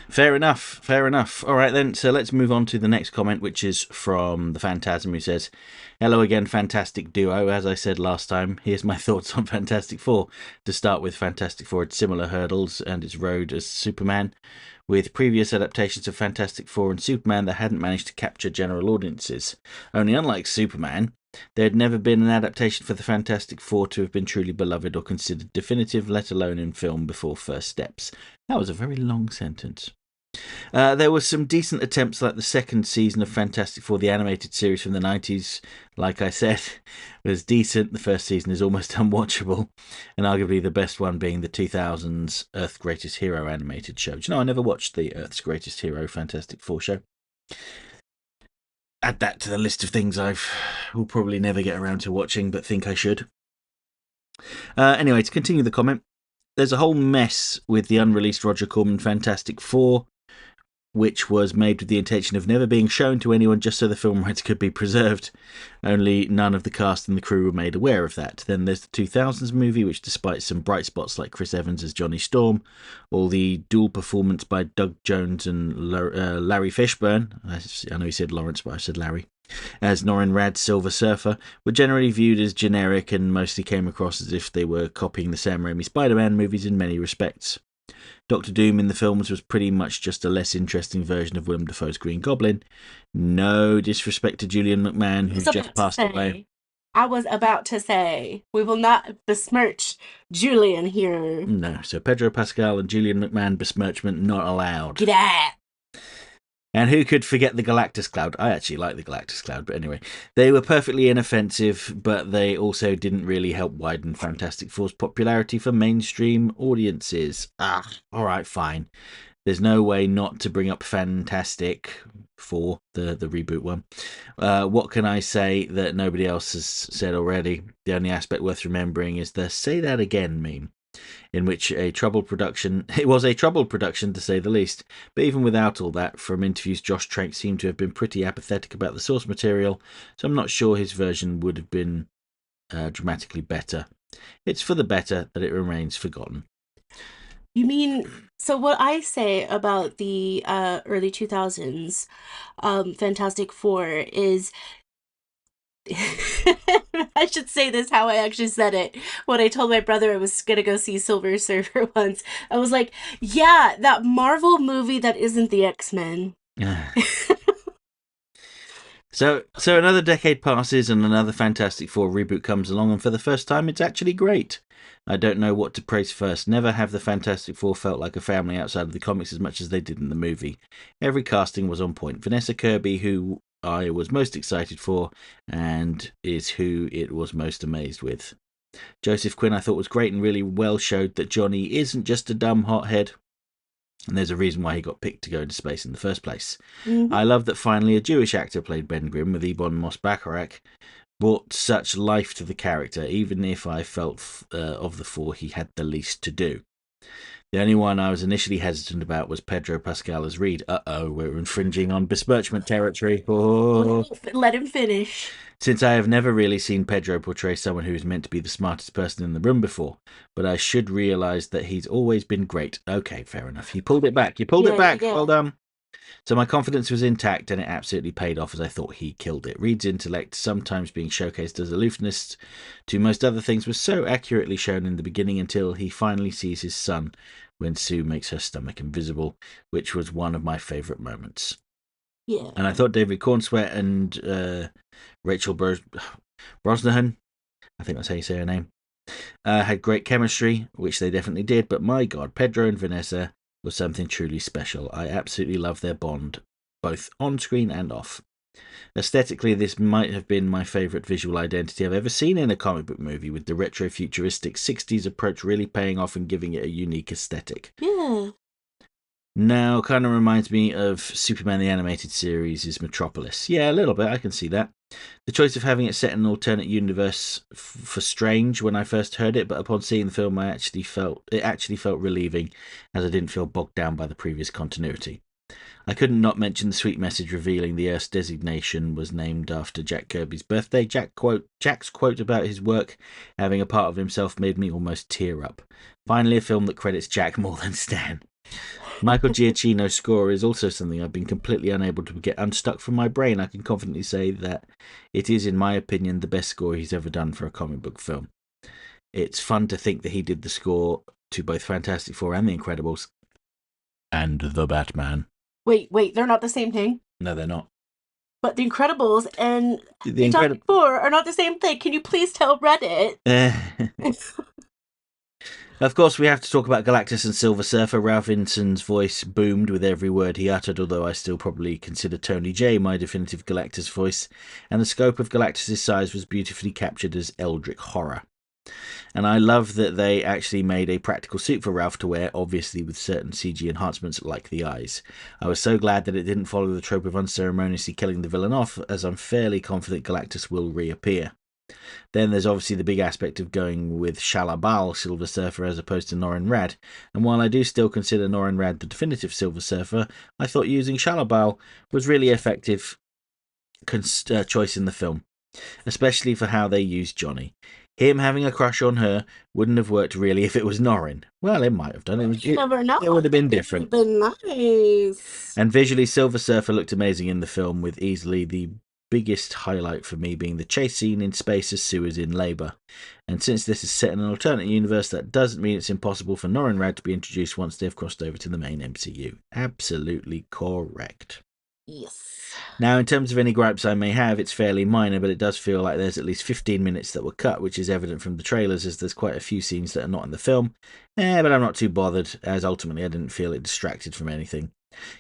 Fair enough. All right, then, so let's move on to the next comment, which is from the Phantasm, who says, "Hello again, fantastic duo. As I said last time, here's my thoughts on Fantastic Four. To start with, Fantastic Four had similar hurdles and its road as Superman, with previous adaptations of Fantastic Four and Superman that hadn't managed to capture general audiences. Only unlike Superman, there had never been an adaptation for the Fantastic Four to have been truly beloved or considered definitive, let alone in film, before First Steps." That was a very long sentence. There were some decent attempts, like the second season of Fantastic Four, the animated series from the 90s, like I said, was decent. The first season is almost unwatchable, and arguably the best one being the 2000s Earth's Greatest Hero animated show. Do you know, I never watched the Earth's Greatest Hero Fantastic Four show. Add that to the list of things will probably never get around to watching, but think I should. Anyway, to continue the comment, there's a whole mess with the unreleased Roger Corman Fantastic Four, which was made with the intention of never being shown to anyone just so the film rights could be preserved. Only none of the cast and the crew were made aware of that. Then there's the 2000s movie, which, despite some bright spots like Chris Evans as Johnny Storm, or the dual performance by Doug Jones and Larry Fishburne, I know he said Lawrence, but I said Larry, as Norrin Radd's Silver Surfer, were generally viewed as generic and mostly came across as if they were copying the Sam Raimi Spider-Man movies in many respects. Doctor Doom in the films was pretty much just a less interesting version of Willem Dafoe's Green Goblin. No disrespect to Julian McMahon, who just passed away. I was about to say, we will not besmirch Julian here. No, so Pedro Pascal and Julian McMahon besmirchment not allowed. Get out. And who could forget the Galactus Cloud? I actually like the Galactus Cloud, but anyway. They were perfectly inoffensive, but they also didn't really help widen Fantastic Four's popularity for mainstream audiences. Alright, fine. There's no way not to bring up Fantastic 4, the reboot one. What can I say that nobody else has said already? The only aspect worth remembering is the "say that again" meme, in which it was a troubled production to say the least. But even without all that, from interviews, Josh Trank seemed to have been pretty apathetic about the source material, so I'm not sure his version would have been dramatically better. It's for the better that it remains forgotten. You mean, so what I say about the early 2000s Fantastic Four is I should say this how I actually said it. When I told my brother I was gonna go see Silver Surfer once, I was like, yeah, that Marvel movie that isn't the X-Men. So another decade passes and another Fantastic Four reboot comes along, and for the first time, it's actually great. I don't know what to praise first. Never have the Fantastic Four felt like a family outside of the comics as much as they did in the movie. Every casting was on point. Vanessa Kirby, who I was most excited for, and is who it was most amazed with. Joseph Quinn I thought was great and really well showed that Johnny isn't just a dumb hothead. And there's a reason why he got picked to go into space in the first place. Mm-hmm. I love that finally a Jewish actor played Ben Grimm with Ebon Moss-Bachrach, brought such life to the character, even if I felt of the 4 he had the least to do. The only one I was initially hesitant about was Pedro Pascal as Reed. We're infringing on besmirchment territory. Oh. Let him finish. Since I have never really seen Pedro portray someone who is meant to be the smartest person in the room before, but I should realise that he's always been great. Okay, fair enough. You pulled it back. Yeah. Well done. So my confidence was intact, and it absolutely paid off as I thought he killed it. Reed's intellect, sometimes being showcased as aloofness to most other things, was so accurately shown in the beginning until he finally sees his son when Sue makes her stomach invisible, which was one of my favourite moments. Yeah. And I thought David Cornsweet and Rachel Brosnahan, I think that's how you say her name, had great chemistry, which they definitely did, but my God, Pedro and Vanessa was something truly special. I absolutely love their bond, both on screen and off. Aesthetically, this might have been my favourite visual identity I've ever seen in a comic book movie, with the retro-futuristic 60s approach really paying off and giving it a unique aesthetic. Yeah. Now, kind of reminds me of Superman the Animated Series' Metropolis. Yeah, a little bit, I can see that. The choice of having it set in an alternate universe for strange when I first heard it, but upon seeing the film, it actually felt relieving, as I didn't feel bogged down by the previous continuity. I couldn't not mention the sweet message revealing the Earth's designation was named after Jack Kirby's birthday. Jack's quote about his work having a part of himself made me almost tear up. Finally, a film that credits Jack more than Stan. Michael Giacchino's score is also something I've been completely unable to get unstuck from my brain. I can confidently say that it is, in my opinion, the best score he's ever done for a comic book film. It's fun to think that he did the score to both Fantastic Four and The Incredibles and The Batman. Wait, they're not the same thing? No, they're not. But The Incredibles and The Fantastic Four are not the same thing. Can you please tell Reddit? Of course, we have to talk about Galactus and Silver Surfer. Ralph Ineson's voice boomed with every word he uttered, although I still probably consider Tony J my definitive Galactus voice, and the scope of Galactus' size was beautifully captured as eldritch horror. And I love that they actually made a practical suit for Ralph to wear, obviously with certain CG enhancements like the eyes. I was so glad that it didn't follow the trope of unceremoniously killing the villain off, as I'm fairly confident Galactus will reappear. Then there's obviously the big aspect of going with Shalabal Silver Surfer as opposed to Norrin Radd, and while I do still consider Norrin Radd the definitive Silver Surfer, I thought using Shalabal was really effective choice in the film, especially for how they used Johnny. Him having a crush on her wouldn't have worked really if it was Norrin. Well, it might have done. You never know. It would have been different. It would have been nice. And visually, Silver Surfer looked amazing in the film, with easily the biggest highlight for me being the chase scene in space as Sue is in labour. And since this is set in an alternate universe, that doesn't mean it's impossible for Norrin Radd to be introduced once they've crossed over to the main MCU. Absolutely correct. Yes. Now, in terms of any gripes I may have, it's fairly minor, but it does feel like there's at least 15 minutes that were cut, which is evident from the trailers, as there's quite a few scenes that are not in the film. But I'm not too bothered, as ultimately I didn't feel it distracted from anything.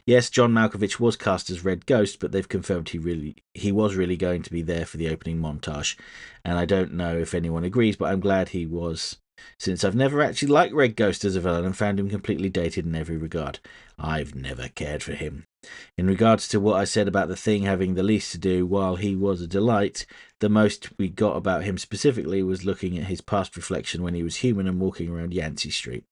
Yes, John Malkovich was cast as Red Ghost, but they've confirmed he was really going to be there for the opening montage. And I don't know if anyone agrees, but I'm glad he was, since I've never actually liked Red Ghost as a villain and found him completely dated in every regard. I've never cared for him. In regards to what I said about the Thing having the least to do, while he was a delight, the most we got about him specifically was looking at his past reflection when he was human and walking around Yancey Street.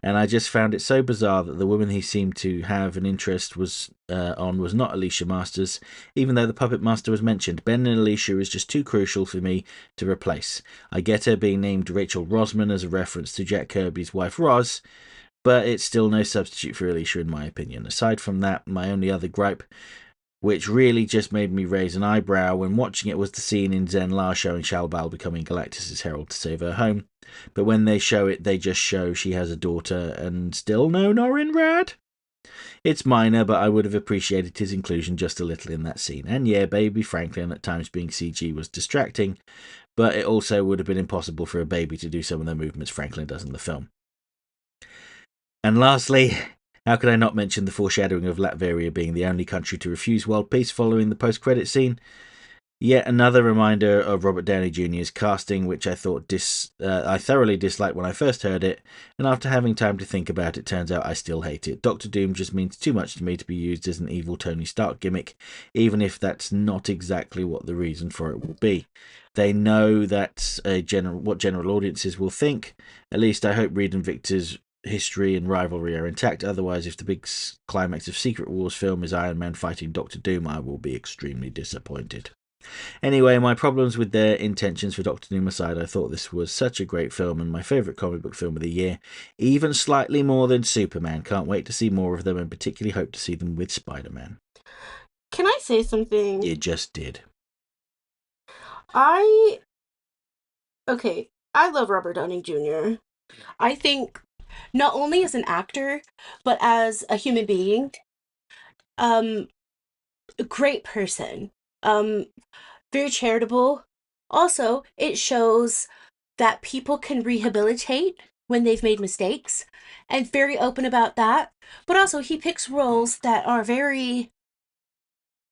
And I just found it so bizarre that the woman he seemed to have an interest was not Alicia Masters, even though the puppet master was mentioned. Ben and Alicia is just too crucial for me to replace. I get her being named Rachel Rosman as a reference to Jack Kirby's wife Roz, but it's still no substitute for Alicia in my opinion. Aside from that, my only other gripe, which really just made me raise an eyebrow when watching it, was the scene in Zen La showing Shalbal becoming Galactus' herald to save her home. But when they show it, they just show she has a daughter and still no Norinrad. It's minor, but I would have appreciated his inclusion just a little in that scene. And yeah, baby Franklin at times being CG was distracting, but it also would have been impossible for a baby to do some of the movements Franklin does in the film. And lastly, how could I not mention the foreshadowing of Latveria being the only country to refuse world peace following the post-credit scene? Yet another reminder of Robert Downey Jr.'s casting, which I thought I thoroughly disliked when I first heard it, and after having time to think about it, turns out I still hate it. Doctor Doom just means too much to me to be used as an evil Tony Stark gimmick, even if that's not exactly what the reason for it will be. They know that's what general audiences will think. At least I hope Reed and Victor's history and rivalry are intact. Otherwise, if the big climax of Secret Wars film is Iron Man fighting Doctor Doom, I will be extremely disappointed. Anyway, my problems with their intentions for Doctor Doom aside, I thought this was such a great film and my favourite comic book film of the year, even slightly more than Superman. Can't wait to see more of them and particularly hope to see them with Spider-Man. Can I say something? You just did. I love Robert Downey Jr. I think not only as an actor, but as a human being, a great person. Very charitable. Also, it shows that people can rehabilitate when they've made mistakes, and very open about that. But also, he picks roles that are very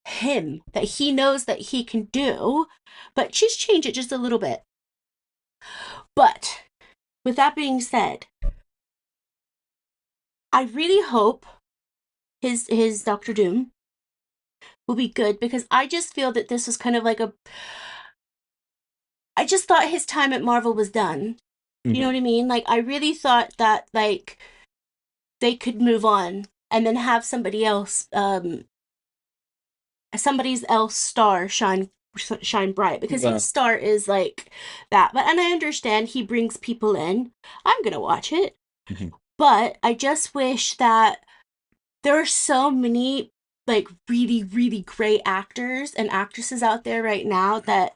him, that he knows that he can do, but just change it just a little bit. But with that being said, I really hope his Doctor Doom will be good, because I just feel that this was kind of like I just thought his time at Marvel was done. You know what I mean? Like, I really thought that, like, they could move on and then have somebody else star shine bright, because his star is like that. But and I understand he brings people in. I'm gonna watch it. But I just wish that there are so many, like, really, really great actors and actresses out there right now that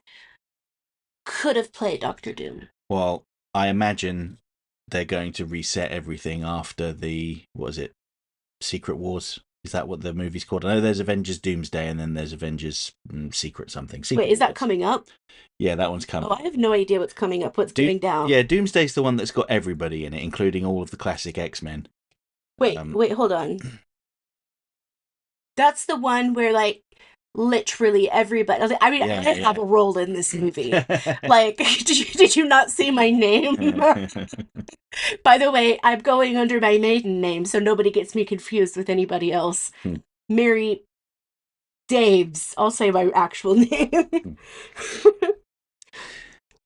could have played Doctor Doom. Well, I imagine they're going to reset everything after the, what is it, Secret Wars? Is that what the movie's called? I know there's Avengers Doomsday and then there's Avengers Secret something. Wait, is that coming up? Yeah, that one's coming. Oh, I have no idea what's coming up. What's going down? Yeah, Doomsday's the one that's got everybody in it, including all of the classic X-Men. Wait, hold on. That's the one where, like, literally everybody. I mean, I have a role in this movie. Like, did you not see my name? By the way, I'm going under my maiden name, so nobody gets me confused with anybody else. Mary Daves. I'll say my actual name.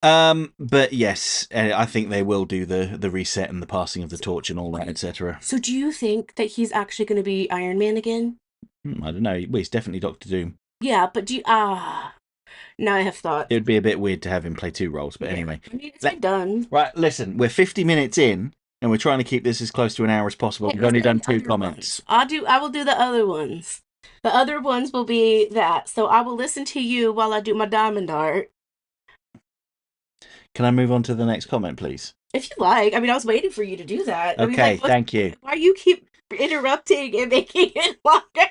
But yes, I think they will do the reset and the passing of the torch and all that, etc. So do you think that he's actually going to be Iron Man again? I don't know. Well, he's definitely Doctor Doom. Yeah, but now I have thought. It would be a bit weird to have him play two roles, but anyway. I mean, it's done. Right, listen, we're 50 minutes in, and we're trying to keep this as close to an hour as possible. We've only done 2 comments. I will do the other ones. The other ones will be that. So I will listen to you while I do my diamond art. Can I move on to the next comment, please? If you like. I mean, I was waiting for you to do that. Okay, I mean, thank you. Why you keep interrupting and making it longer?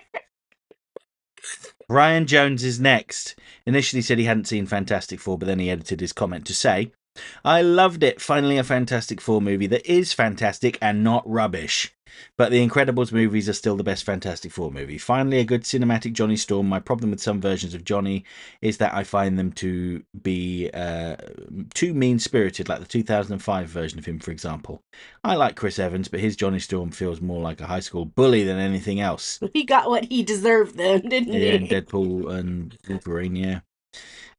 Ryan Jones is next. Initially said he hadn't seen Fantastic Four, but then he edited his comment to say, I loved it. Finally a Fantastic Four movie that is fantastic and not rubbish. But the Incredibles movies are still the best Fantastic Four movie. Finally, a good cinematic Johnny Storm. My problem with some versions of Johnny is that I find them to be too mean-spirited, like the 2005 version of him, for example. I like Chris Evans, but his Johnny Storm feels more like a high school bully than anything else. He got what he deserved then, didn't Yeah, and he? Deadpool and Wolverine, yeah.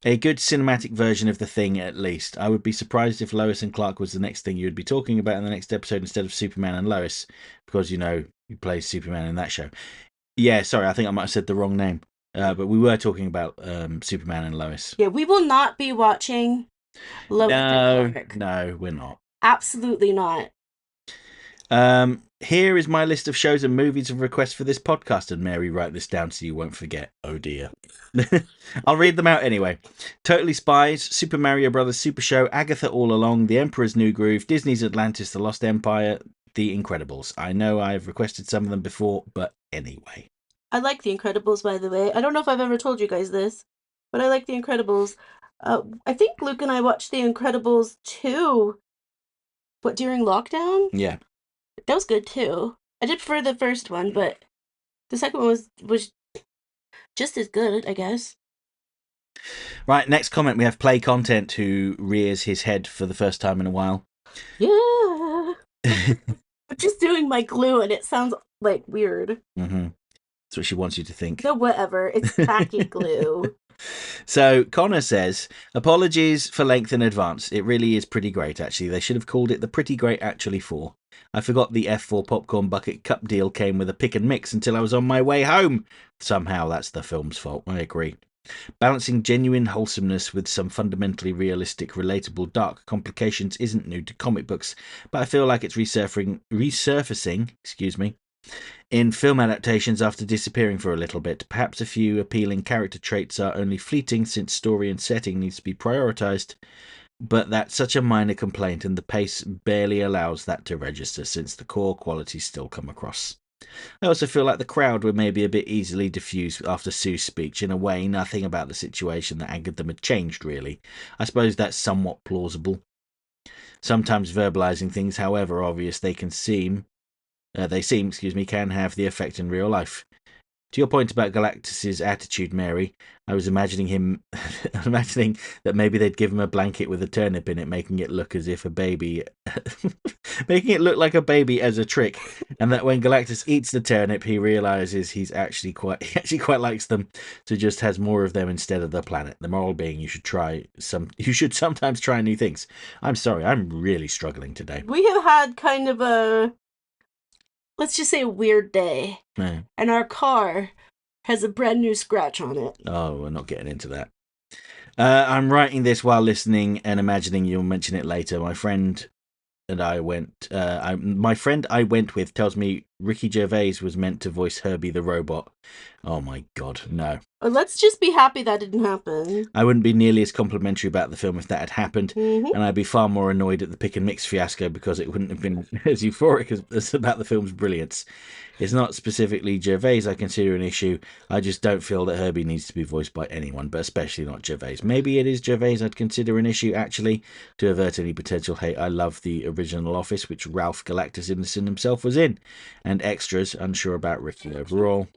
A good cinematic version of the Thing, at least. I would be surprised if Lois and Clark was the next thing you would be talking about in the next episode instead of Superman and Lois, because, you know, he plays Superman in that show. Yeah, sorry, I think I might have said the wrong name. But we were talking about Superman and Lois. Yeah, we will not be watching Lois and Clark. No, we're not. Absolutely not. Here is my list of shows and movies of requests for this podcast, and Mary, write this down so you won't forget. Oh dear. I'll read them out anyway. Totally Spies, Super Mario Brothers Super Show, Agatha All Along, The Emperor's New Groove, Disney's Atlantis, The Lost Empire, The Incredibles. I know I've requested some of them before, but anyway. I like The Incredibles, by the way. I don't know if I've ever told you guys this, but I like The Incredibles. I think Luke and I watched The Incredibles 2, but during lockdown? Yeah. That was good too. I did prefer the first one, but the second one was just as good, I guess. Right, next comment. We have Play Content, who rears his head for the first time in a while. Yeah. I'm just doing my glue and it sounds like weird. Mm-hmm. That's what she wants you to think. No, whatever. It's tacky glue. So Connor says, apologies for length in advance. It really is pretty great, actually. They should have called it the Pretty Great Actually 4. I forgot the F4 popcorn bucket cup deal came with a pick and mix until I was on my way home. Somehow that's the film's fault. I agree. Balancing genuine wholesomeness with some fundamentally realistic, relatable, dark complications isn't new to comic books, but I feel like it's resurfacing, in film adaptations after disappearing for a little bit. Perhaps a few appealing character traits are only fleeting since story and setting needs to be prioritised, but that's such a minor complaint and the pace barely allows that to register since the core qualities still come across. I also feel like the crowd were maybe a bit easily diffused after Sue's speech. In a way, nothing about the situation that angered them had changed, really. I suppose that's somewhat plausible. Sometimes verbalising things, however obvious they seem, can have the effect in real life. To your point about Galactus's attitude, Mary, I was imagining that maybe they'd give him a blanket with a turnip in it, making it look as if a baby, making it look like a baby as a trick, and that when Galactus eats the turnip, he realizes he actually quite likes them, so just has more of them instead of the planet. The moral being, you should sometimes try new things. I'm sorry, I'm really struggling today. We have had kind of a, let's just say, a weird day. Yeah. And our car has a brand new scratch on it. Oh, we're not getting into that. I'm writing this while listening and imagining you'll mention it later. My friend I went with tells me Ricky Gervais was meant to voice Herbie the robot. Oh my god, no. Let's just be happy that didn't happen. I wouldn't be nearly as complimentary about the film if that had happened, and I'd be far more annoyed at the pick and mix fiasco because it wouldn't have been as euphoric as about the film's brilliance. It's not specifically Gervais I consider an issue. I just don't feel that Herbie needs to be voiced by anyone, but especially not Gervais. Maybe it is Gervais I'd consider an issue, actually, to avert any potential hate. I love the original Office, which Ralph Galactus Innocent himself was in, and extras, unsure about Ricky overall.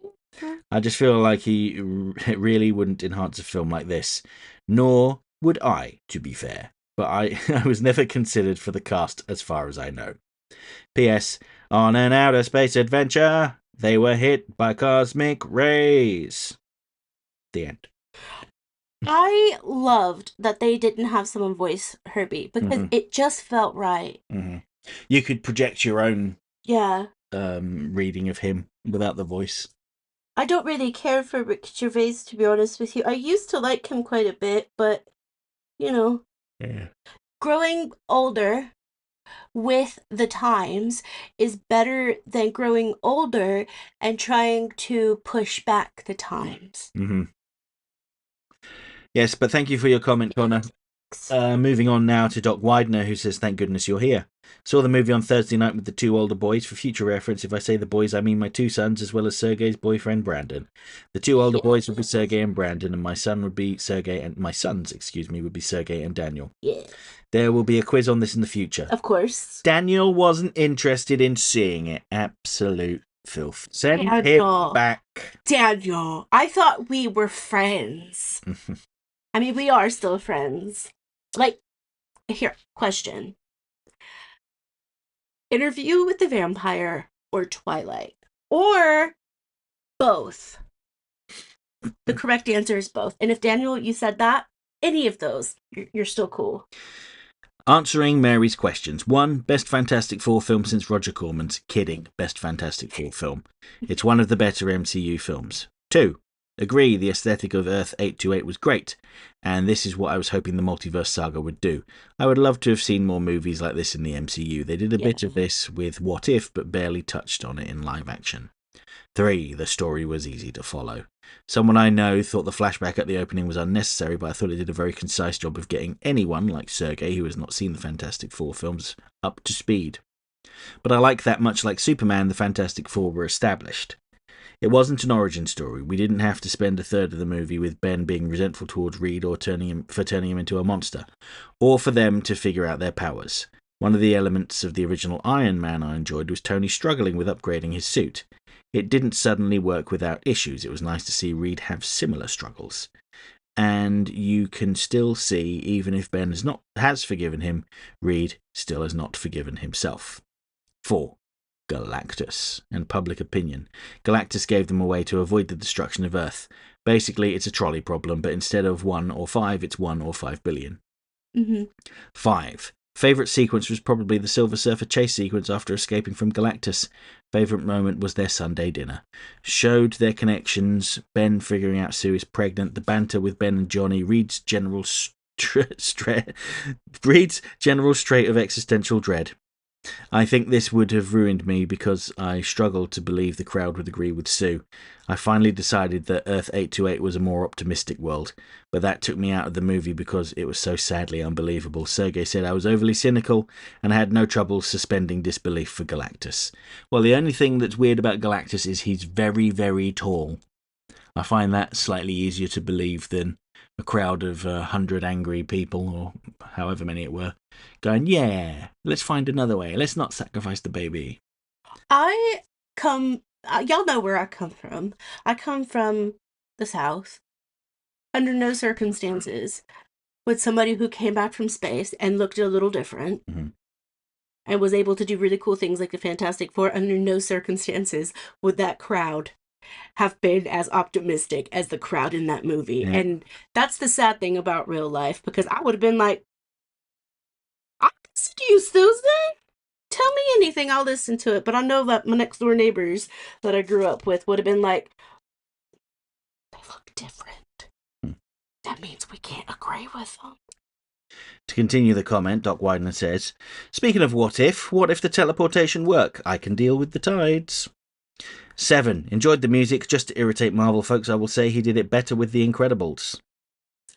I just feel like he really wouldn't enhance a film like this. Nor would I, to be fair. But I was never considered for the cast as far as I know. P.S. On an outer space adventure, they were hit by cosmic rays. The end. I loved that they didn't have someone voice Herbie because it just felt right. Mm-hmm. You could project your own reading of him without the voice. I don't really care for Ricky Gervais, to be honest with you. I used to like him quite a bit, but, growing older with the times is better than growing older and trying to push back the times. Mm-hmm. Yes, but thank you for your comment, Connor. Thanks. Moving on now to Doc Widener, who says, "Thank goodness you're here. Saw the movie on Thursday night with the two older boys. For future reference, if I say the boys, I mean my two sons, as well as Sergei's boyfriend, Brandon. The two older boys would be Sergei and Brandon, and my son would be Sergei, and my sons, would be Sergei and Daniel. Yeah. There will be a quiz on this in the future. Of course. Daniel wasn't interested in seeing it. Absolute filth. Send Daniel. him back. Daniel, I thought we were friends. I mean, we are still friends. Like, here, question. Interview with the Vampire or Twilight? Or both? The correct answer is both. And if, Daniel, you said that, any of those, you're still cool. Answering Mary's questions. 1. Best Fantastic Four film since Roger Corman's. Kidding. Best Fantastic Four film. It's one of the better MCU films. 2. Agree, the aesthetic of Earth 828 was great, and this is what I was hoping the multiverse saga would do. I would love to have seen more movies like this in the MCU. They did a bit of this with What If, but barely touched on it in live action. 3. The story was easy to follow. Someone I know thought the flashback at the opening was unnecessary, but I thought it did a very concise job of getting anyone, like Sergei, who has not seen the Fantastic Four films, up to speed. But I like that much like Superman, the Fantastic Four were established. It wasn't an origin story. We didn't have to spend a third of the movie with Ben being resentful towards Reed or turning him into a monster, or for them to figure out their powers. One of the elements of the original Iron Man I enjoyed was Tony struggling with upgrading his suit. It didn't suddenly work without issues. It was nice to see Reed have similar struggles. And you can still see, even if Ben has forgiven him, Reed still has not forgiven himself. 4. Galactus and public opinion. Galactus gave them a way to avoid the destruction of Earth. Basically, it's a trolley problem, but instead of 1 or 5, it's 1 or 5 billion. 5. Favourite sequence was probably the Silver Surfer chase sequence after escaping from Galactus. Favourite moment was their Sunday dinner. Showed their connections, Ben figuring out Sue is pregnant, the banter with Ben and Johnny, Reed's general strait of existential dread. I think this would have ruined me because I struggled to believe the crowd would agree with Sue. I finally decided that Earth 828 was a more optimistic world, but that took me out of the movie because it was so sadly unbelievable. Sergei said I was overly cynical and I had no trouble suspending disbelief for Galactus. Well, the only thing that's weird about Galactus is he's very, very tall. I find that slightly easier to believe than a crowd of 100 angry people, or however many it were, going, yeah, let's find another way. Let's not sacrifice the baby. Y'all know where I come from. I come from the South. Under no circumstances would somebody who came back from space and looked a little different and was able to do really cool things like the Fantastic Four, under no circumstances would that crowd have been as optimistic as the crowd in that movie. Yeah. And that's the sad thing about real life, because I would have been like, I'll listen to you, Susan. Tell me anything, I'll listen to it. But I know that my next door neighbors that I grew up with would have been like, they look different. That means we can't agree with them. To continue the comment, Doc Widener says, speaking of what if the teleportation work? I can deal with the tides. 7. Enjoyed the music. Just to irritate Marvel folks, I will say he did it better with The Incredibles.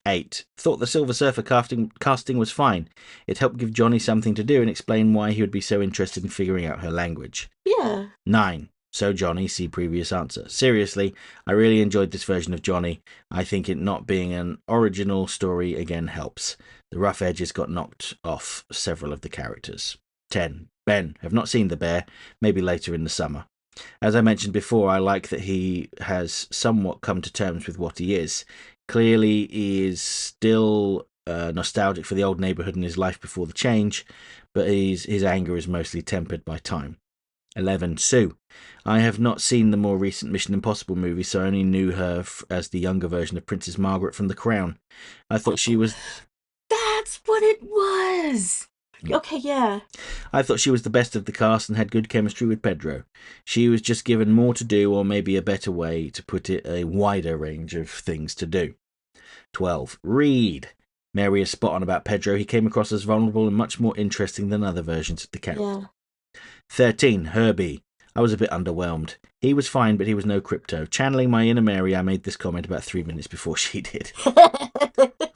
8. Thought the Silver Surfer casting was fine. It helped give Johnny something to do and explain why he would be so interested in figuring out her language. Yeah. 9. So Johnny, see previous answer. Seriously, I really enjoyed this version of Johnny. I think it not being an original story again helps. The rough edges got knocked off several of the characters. 10. Ben. Have not seen The Bear. Maybe later in the summer. As I mentioned before, I like that he has somewhat come to terms with what he is. Clearly, he is still nostalgic for the old neighbourhood and his life before the change, but his anger is mostly tempered by time. 11. Sue. I have not seen the more recent Mission Impossible movie, so I only knew her as the younger version of Princess Margaret from The Crown. I thought she was... That's what it was! Okay, yeah. I thought she was the best of the cast and had good chemistry with Pedro. She was just given more to do, or maybe a better way to put it, a wider range of things to do. 12. Reed. Mary is spot on about Pedro. He came across as vulnerable and much more interesting than other versions of the character. Yeah. 13. Herbie. I was a bit underwhelmed. He was fine, but he was no Crypto. Channeling my inner Mary, I made this comment about 3 minutes before she did.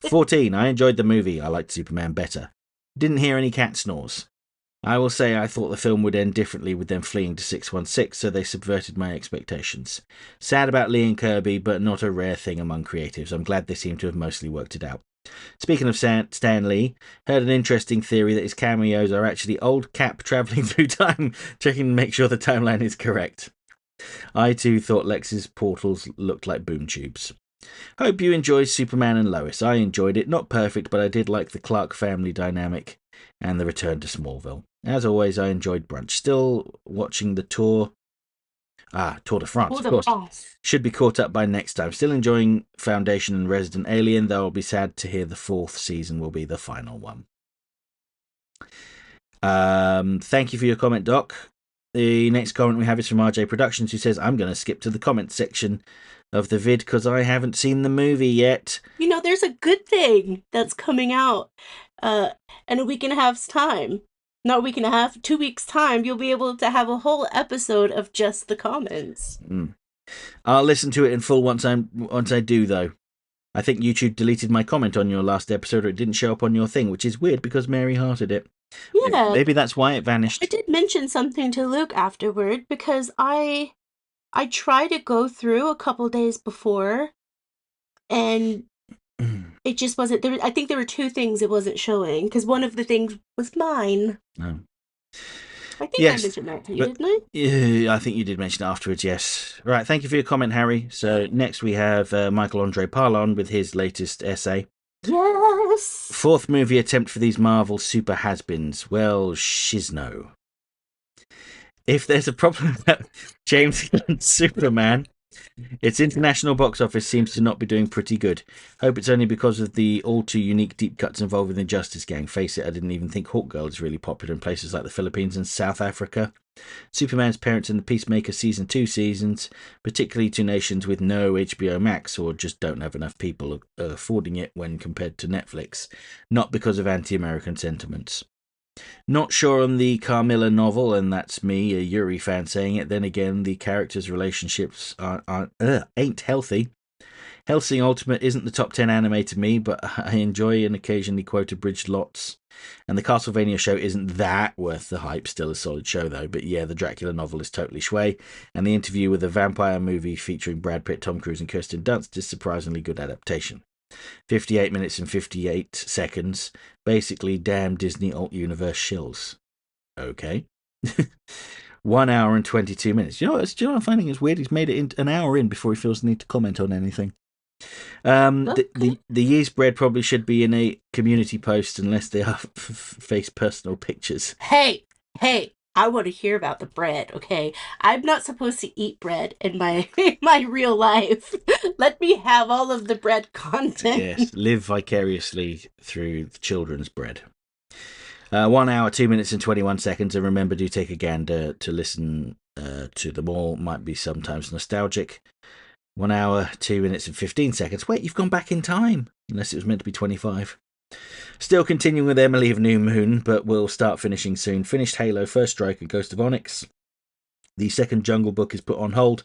14. I enjoyed the movie. I liked Superman better. Didn't hear any cat snores. I will say I thought the film would end differently with them fleeing to 616, so they subverted my expectations. Sad about Lee and Kirby, but not a rare thing among creatives. I'm glad they seem to have mostly worked it out. Speaking of Stan Lee, heard an interesting theory that his cameos are actually old Cap travelling through time, checking to make sure the timeline is correct. I too thought Lex's portals looked like boom tubes. Hope you enjoy Superman and Lois. I enjoyed it. Not perfect, but I did like the Clark family dynamic and the return to Smallville. As always, I enjoyed brunch. Still watching the Tour de France, of course. Should be caught up by next time. Still enjoying Foundation and Resident Alien, though I'll be sad to hear the 4th season will be the final one. Thank you for your comment, Doc. The next comment we have is from RJ Productions, who says, I'm going to skip to the comment section of the vid because I haven't seen the movie yet. You know, there's a good thing that's coming out in a week and a half's time. Not a week and a half, 2 weeks' time, you'll be able to have a whole episode of just the comments. I'll listen to it in full once I do, though. I think YouTube deleted my comment on your last episode, or it didn't show up on your thing, which is weird because Mary hearted it. Yeah. Maybe that's why it vanished. I did mention something to Luke afterward because I tried to go through a couple days before, and it just wasn't there. I think there were 2 things it wasn't showing because one of the things was mine. Oh. I think I mentioned that to you, didn't I? Yeah, I think you did mention it afterwards, yes. Right, thank you for your comment, Harry. So next we have Michael Andre Parlon with his latest essay. Yes! 4th movie attempt for these Marvel super has-beens. Well, shizno. If there's a problem about James Gunn's Superman, its international box office seems to not be doing pretty good. Hope it's only because of the all-too-unique deep cuts involving the Justice Gang. Face it, I didn't even think Hawkgirl is really popular in places like the Philippines and South Africa. Superman's parents and the Peacemaker Season 2 seasons, particularly to nations with no HBO Max or just don't have enough people affording it when compared to Netflix, not because of anti-American sentiments. Not sure on the Carmilla novel, and that's me, a Yuri fan, saying it. Then again, the characters' relationships ain't healthy. Hellsing Ultimate isn't the top 10 anime to me, but I enjoy and occasionally quote abridged lots. And the Castlevania show isn't that worth the hype. Still a solid show, though. But yeah, the Dracula novel is totally Schway. And the interview with a vampire movie featuring Brad Pitt, Tom Cruise, and Kirsten Dunst is surprisingly good adaptation. 58 minutes and 58 seconds. Basically, damn Disney alt-universe shills. Okay. 1 hour and 22 minutes. Do you know what I'm finding is weird? He's made it an hour in before he feels the need to comment on anything. The yeast bread probably should be in a community post unless they are face personal pictures. Hey, I want to hear about the bread, okay? I'm not supposed to eat bread in my real life. Let me have all of the bread content. Yes, live vicariously through children's bread. 1 hour, 2 minutes and 21 seconds. And remember, do take a gander to listen to them all. Might be sometimes nostalgic. 1 hour, 2 minutes and 15 seconds. Wait, you've gone back in time. Unless it was meant to be 25. Still continuing with Emily of New Moon, but we'll start finishing soon. Finished Halo, First Strike and Ghost of Onyx. The second Jungle Book is put on hold.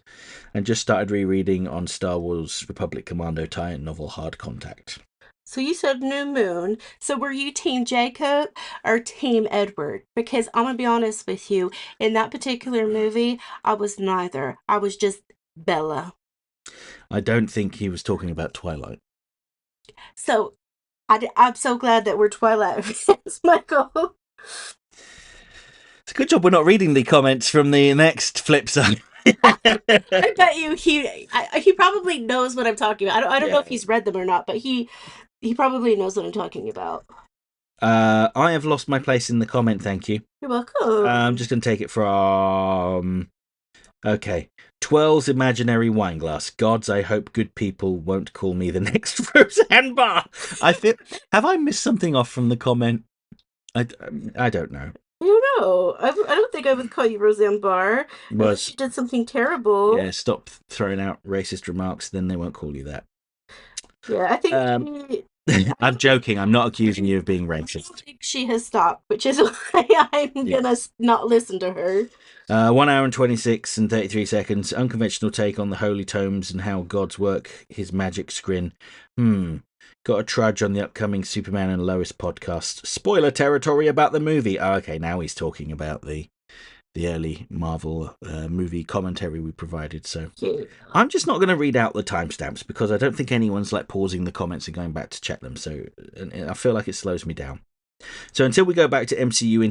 And just started rereading on Star Wars Republic Commando tie-in novel Hard Contact. So you said New Moon. So were you Team Jacob or Team Edward? Because I'm going to be honest with you. In that particular movie, I was neither. I was just Bella. I don't think he was talking about Twilight. So, I'm so glad that we're Twilight fans, Michael. It's a good job we're not reading the comments from the next flip side. I bet you he probably knows what I'm talking about. I don't know if he's read them or not, but he probably knows what I'm talking about. I have lost my place in the comment, thank you. You're welcome. I'm just going to take it from... Okay. Twirl's imaginary wine glass. Gods, I hope good people won't call me the next Roseanne Barr. Have I missed something off from the comment? I don't know. I don't know. I don't think I would call you Roseanne Barr. Unless you did something terrible. Yeah, stop throwing out racist remarks, then they won't call you that. Yeah, I think I'm joking. I'm not accusing you of being racist. think she has stopped, which is why I'm Yeah. gonna not listen to her. 1 hour and 26 and 33 seconds. Unconventional take on the holy tomes and how gods work his magic scrin. Got a trudge on the upcoming Superman and Lois podcast. Spoiler territory about the movie. Oh, okay, now he's talking about the early Marvel movie commentary we provided. So Yeah. I'm just not going to read out the timestamps because I don't think anyone's like pausing the comments and going back to check them. So and I feel like it slows me down. So until we go back to MCU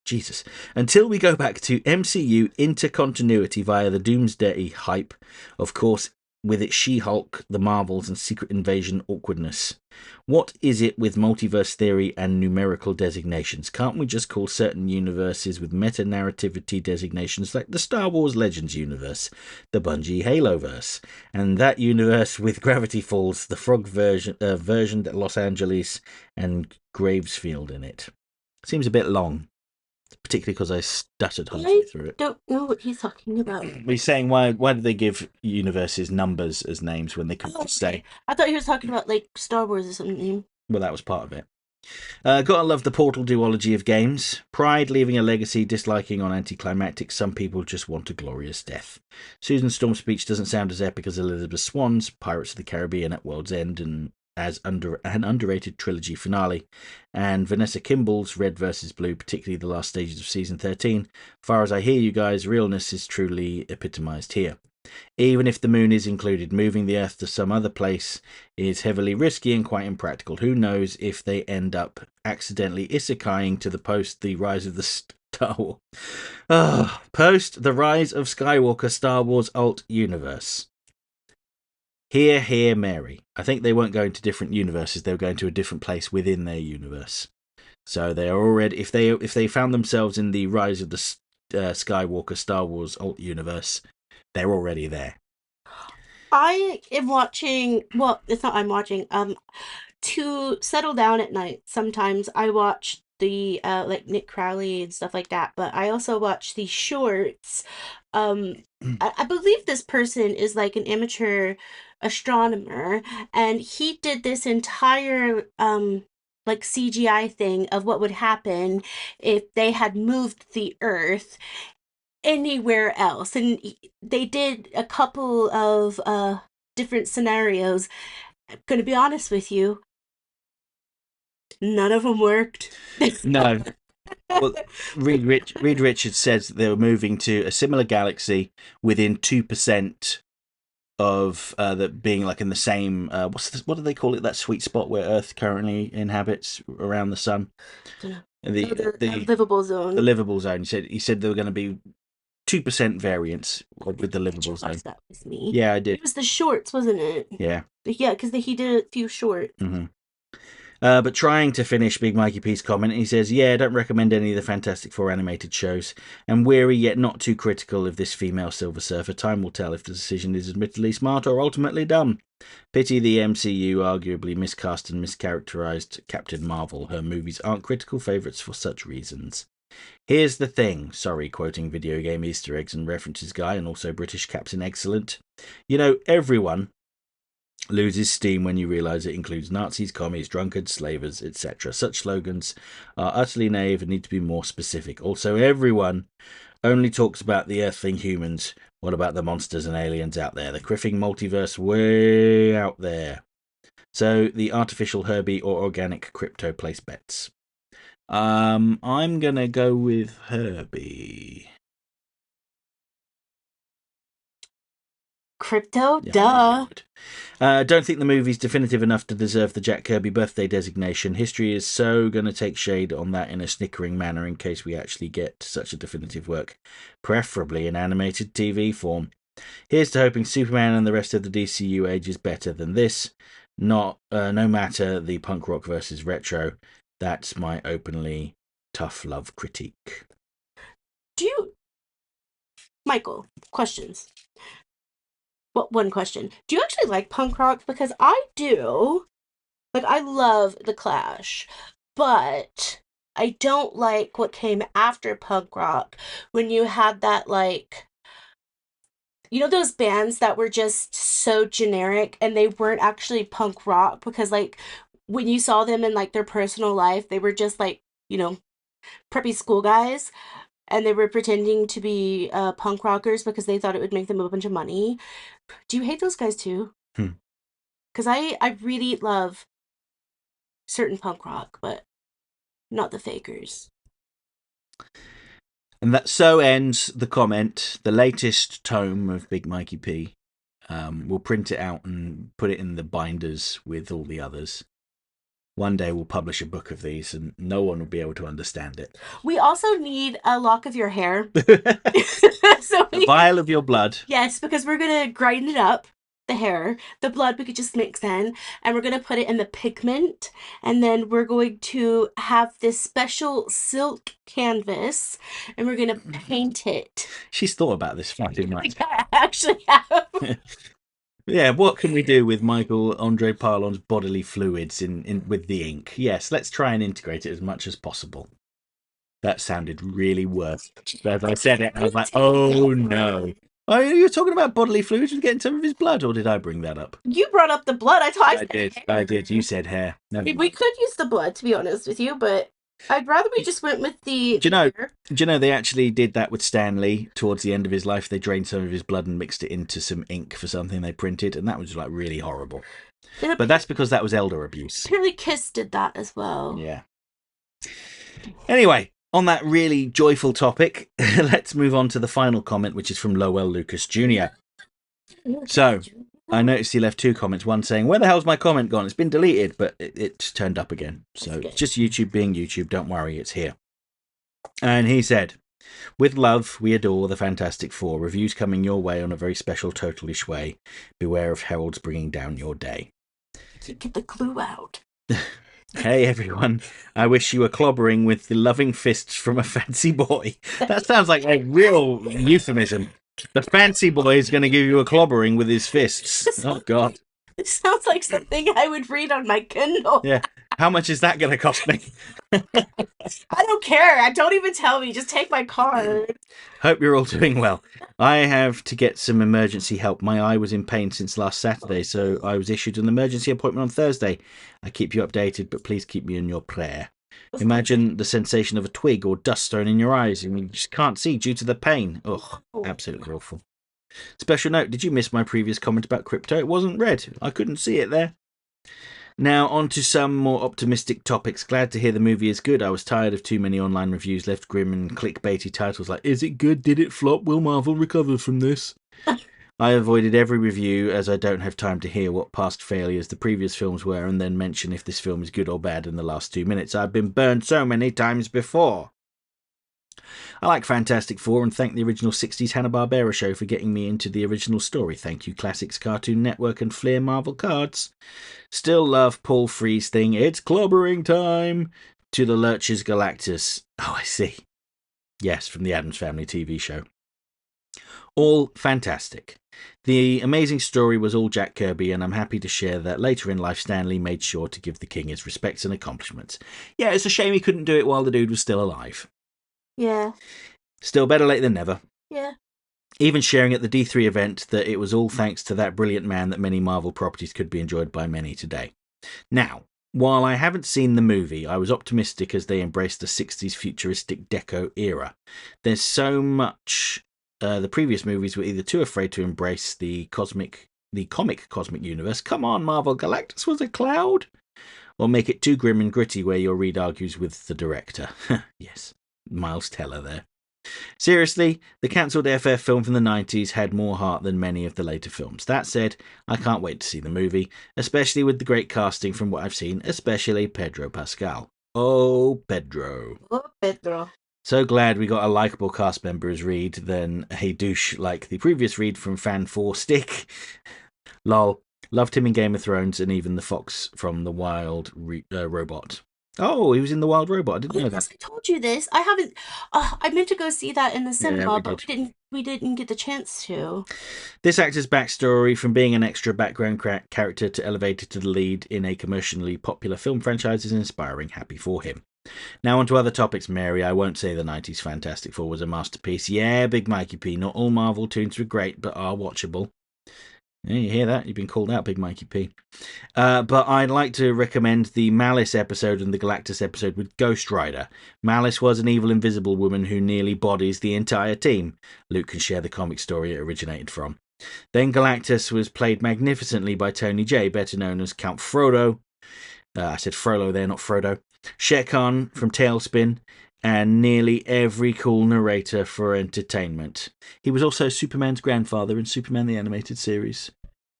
Jesus. Until we go back to MCU intercontinuity via the Doomsday hype, of course, with its She-Hulk, the Marvels, and Secret Invasion awkwardness. What is it with multiverse theory and numerical designations? Can't we just call certain universes with meta-narrativity designations like the Star Wars Legends universe, the Bungie Haloverse, and that universe with Gravity Falls, the Frog version Los Angeles, and Gravesfield in it? Seems a bit long, particularly because I stuttered halfway through it. Don't know what he's talking about. He's saying why do they give universes numbers as names when they could just say, I thought he was talking about like Star Wars or something. well, that was part of it. Gotta love the Portal duology of games. Pride leaving a legacy, disliking on anticlimactic. Some people just want a glorious death. Susan Storm's speech doesn't sound as epic as Elizabeth Swan's Pirates of the Caribbean at World's End and as an underrated trilogy finale, and Vanessa Kimball's Red vs. Blue, particularly the last stages of season 13. Far as I hear you guys, realness is truly epitomised here. Even if the moon is included, moving the Earth to some other place is heavily risky and quite impractical. Who knows if they end up accidentally isekaiing to the post the Rise of the Star Wars. Post the Rise of Skywalker Star Wars alt universe. Here, Mary. I think they weren't going to different universes. They were going to a different place within their universe. So they are already, if they found themselves in the Rise of the Skywalker Star Wars alt universe, they're already there. I am watching. Well, it's not. I'm watching. To settle down at night. Sometimes I watch the like Nick Crowley and stuff like that, but I also watch these shorts. I believe this person is like an amateur astronomer, and he did this entire like CGI thing of what would happen if they had moved the Earth anywhere else. And they did a couple of different scenarios. I'm going to be honest with you, none of them worked. No. Well, Reed Richards says they were moving to a similar galaxy within 2% of that being like in the same what do they call it, that sweet spot where Earth currently inhabits around the sun, The livable zone. the livable zone. He said there were going to be 2% variance with the livable zone. That was me. Yeah, I did. It was the shorts, wasn't it? Yeah. Yeah, because he did a few shorts. Mm-hmm. But trying to finish Big Mikey P's comment, he says, yeah, don't recommend any of the Fantastic Four animated shows. And weary yet not too critical of this female Silver Surfer. Time will tell if the decision is admittedly smart or ultimately dumb. Pity the MCU arguably miscast and mischaracterized Captain Marvel. Her movies aren't critical favourites for such reasons. Here's the thing. Sorry, quoting video game Easter eggs and references guy and also British Captain Excellent. You know, everyone loses steam when you realise it includes Nazis, commies, drunkards, slavers, etc. Such slogans are utterly naive and need to be more specific. Also, everyone only talks about the Earthling humans. What about the monsters and aliens out there? The criffing multiverse way out there. So, the artificial Herbie or organic crypto place bets. I'm gonna go with Herbie. Crypto? Yeah, duh. Don't think the movie's definitive enough to deserve the Jack Kirby birthday designation. History is so going to take shade on that in a snickering manner in case we actually get such a definitive work, preferably in animated TV form. Here's to hoping Superman and the rest of the DCU ages better than this. No matter the punk rock versus retro. That's my openly tough love critique. Michael, questions. Well, one question. Do you actually like punk rock? Because I do. Like, I love The Clash. But I don't like what came after punk rock when you had that, like, You know those bands that were just so generic and they weren't actually punk rock because like when you saw them in like their personal life, they were just like, you know, preppy school guys and they were pretending to be punk rockers because they thought it would make them a bunch of money. Do you hate those guys too? Hmm. Because I really love certain punk rock, but not the fakers. And that so ends the comment. The latest tome of Big Mikey P. We'll print it out and put it in the binders with all the others. One day we'll publish a book of these and no one will be able to understand it. We also need a lock of your hair. So A vial of your blood. yes, because we're gonna grind it up, the hair, the blood we could just mix in, and we're gonna put it in the pigment, and then we're going to have this special silk canvas, and we're gonna paint it. She's thought about this far too much. I actually have. Yeah, what can we do with Michael Andre Parlon's bodily fluids in with the ink? Yes, let's try and integrate it as much as possible. That sounded really worse. As I said it, I was like, oh no. Oh, you were talking about bodily fluids and getting some of his blood, or did I bring that up? You brought up the blood. I did. I did. You said hair. No. We could use the blood, to be honest with you, but I'd rather we just went with the. Do you know? hair. Do you know they actually did that with Stan Lee towards the end of his life? They drained some of his blood and mixed it into some ink for something they printed, and that was like really horrible. But that's because that was elder abuse. Apparently, Kiss did that as well. Yeah. Anyway, on that really joyful topic, let's move on to the final comment, which is from Lowell Lucas Jr. So, I noticed he left 2 comments. One saying, "Where the hell's my comment gone? It's been deleted," but it's turned up again. So it's just YouTube being YouTube. Don't worry, it's here. And he said, "With love, we adore the Fantastic Four. Reviews coming your way on a very special Totally Schway. Beware of heralds bringing down your day." Get the clue out. Hey everyone, I wish you were clobbering with the loving fists from a fancy boy. That sounds like a real euphemism. The fancy boy is going to give you a clobbering with his fists. Oh, God. It sounds like something I would read on my Kindle. Yeah. How much is that going to cost me? I don't care. Don't even tell me. Just take my card. Hope you're all doing well. I have to get some emergency help. My eye was in pain since last Saturday, so I was issued an emergency appointment on Thursday. I keep you updated, but please keep me in your prayer. Imagine the sensation of a twig or dust thrown in your eyes and you just can't see due to the pain. Ugh, absolutely awful. Special note, did you miss my previous comment about crypto? It wasn't red. I couldn't see it there. Now, on to some more optimistic topics. Glad to hear the movie is good. I was tired of too many online reviews left grim and clickbaity titles like, "Is it good? Did it flop? Will Marvel recover from this?" I avoided every review as I don't have time to hear what past failures the previous films were and then mention if this film is good or bad in the last 2 minutes. I've been burned so many times before. I like Fantastic Four and thank the original 60s Hanna-Barbera show for getting me into the original story. Thank you, Classics Cartoon Network and Fleer Marvel Cards. Still love Paul Frees' thing, "It's clobbering time," to the Lurchers Galactus. Oh, I see. Yes, from the Addams Family TV show. All fantastic. The amazing story was all Jack Kirby, and I'm happy to share that later in life Stanley made sure to give the king his respects and accomplishments. Yeah, it's a shame he couldn't do it while the dude was still alive. Yeah. Still better late than never. Yeah. Even sharing at the D3 event that it was all thanks to that brilliant man that many Marvel properties could be enjoyed by many today. Now, while I haven't seen the movie, I was optimistic as they embraced the 60s futuristic deco era. There's so much. The previous movies were either too afraid to embrace the comic cosmic universe. Come on, Marvel, Galactus was a cloud. Or make it too grim and gritty where your read argues with the director. Yes, Miles Teller there. Seriously, the cancelled FF film from the 90s had more heart than many of the later films. That said, I can't wait to see the movie, especially with the great casting from what I've seen, especially Pedro Pascal. Oh, Pedro. Oh, Pedro. So glad we got a likeable cast member as Reed than a douche like the previous Reed from Fan 4 Stick. Lol. Loved him in Game of Thrones and even the fox from The Wild Robot. Oh, he was in The Wild Robot. I didn't know that. I told you this. I haven't. I meant to go see that in the cinema, we but did. we didn't get the chance to. This actor's backstory, from being an extra background character to elevated to the lead in a commercially popular film franchise, is inspiring. Happy for him. Now on to other topics, Mary. I won't say the 90s Fantastic Four was a masterpiece. Yeah, Big Mikey P. Not all Marvel tunes were great, but are watchable. Yeah, you hear that? You've been called out, Big Mikey P. But I'd like to recommend the Malice episode and the Galactus episode with Ghost Rider. Malice was an evil invisible woman who nearly bodies the entire team. Luke can share the comic story it originated from. Then Galactus was played magnificently by Tony J, better known as Count Frodo. I said Frollo there, not Frodo. Shere Khan from Tailspin, and nearly every cool narrator for entertainment. He was also Superman's grandfather in Superman the Animated Series,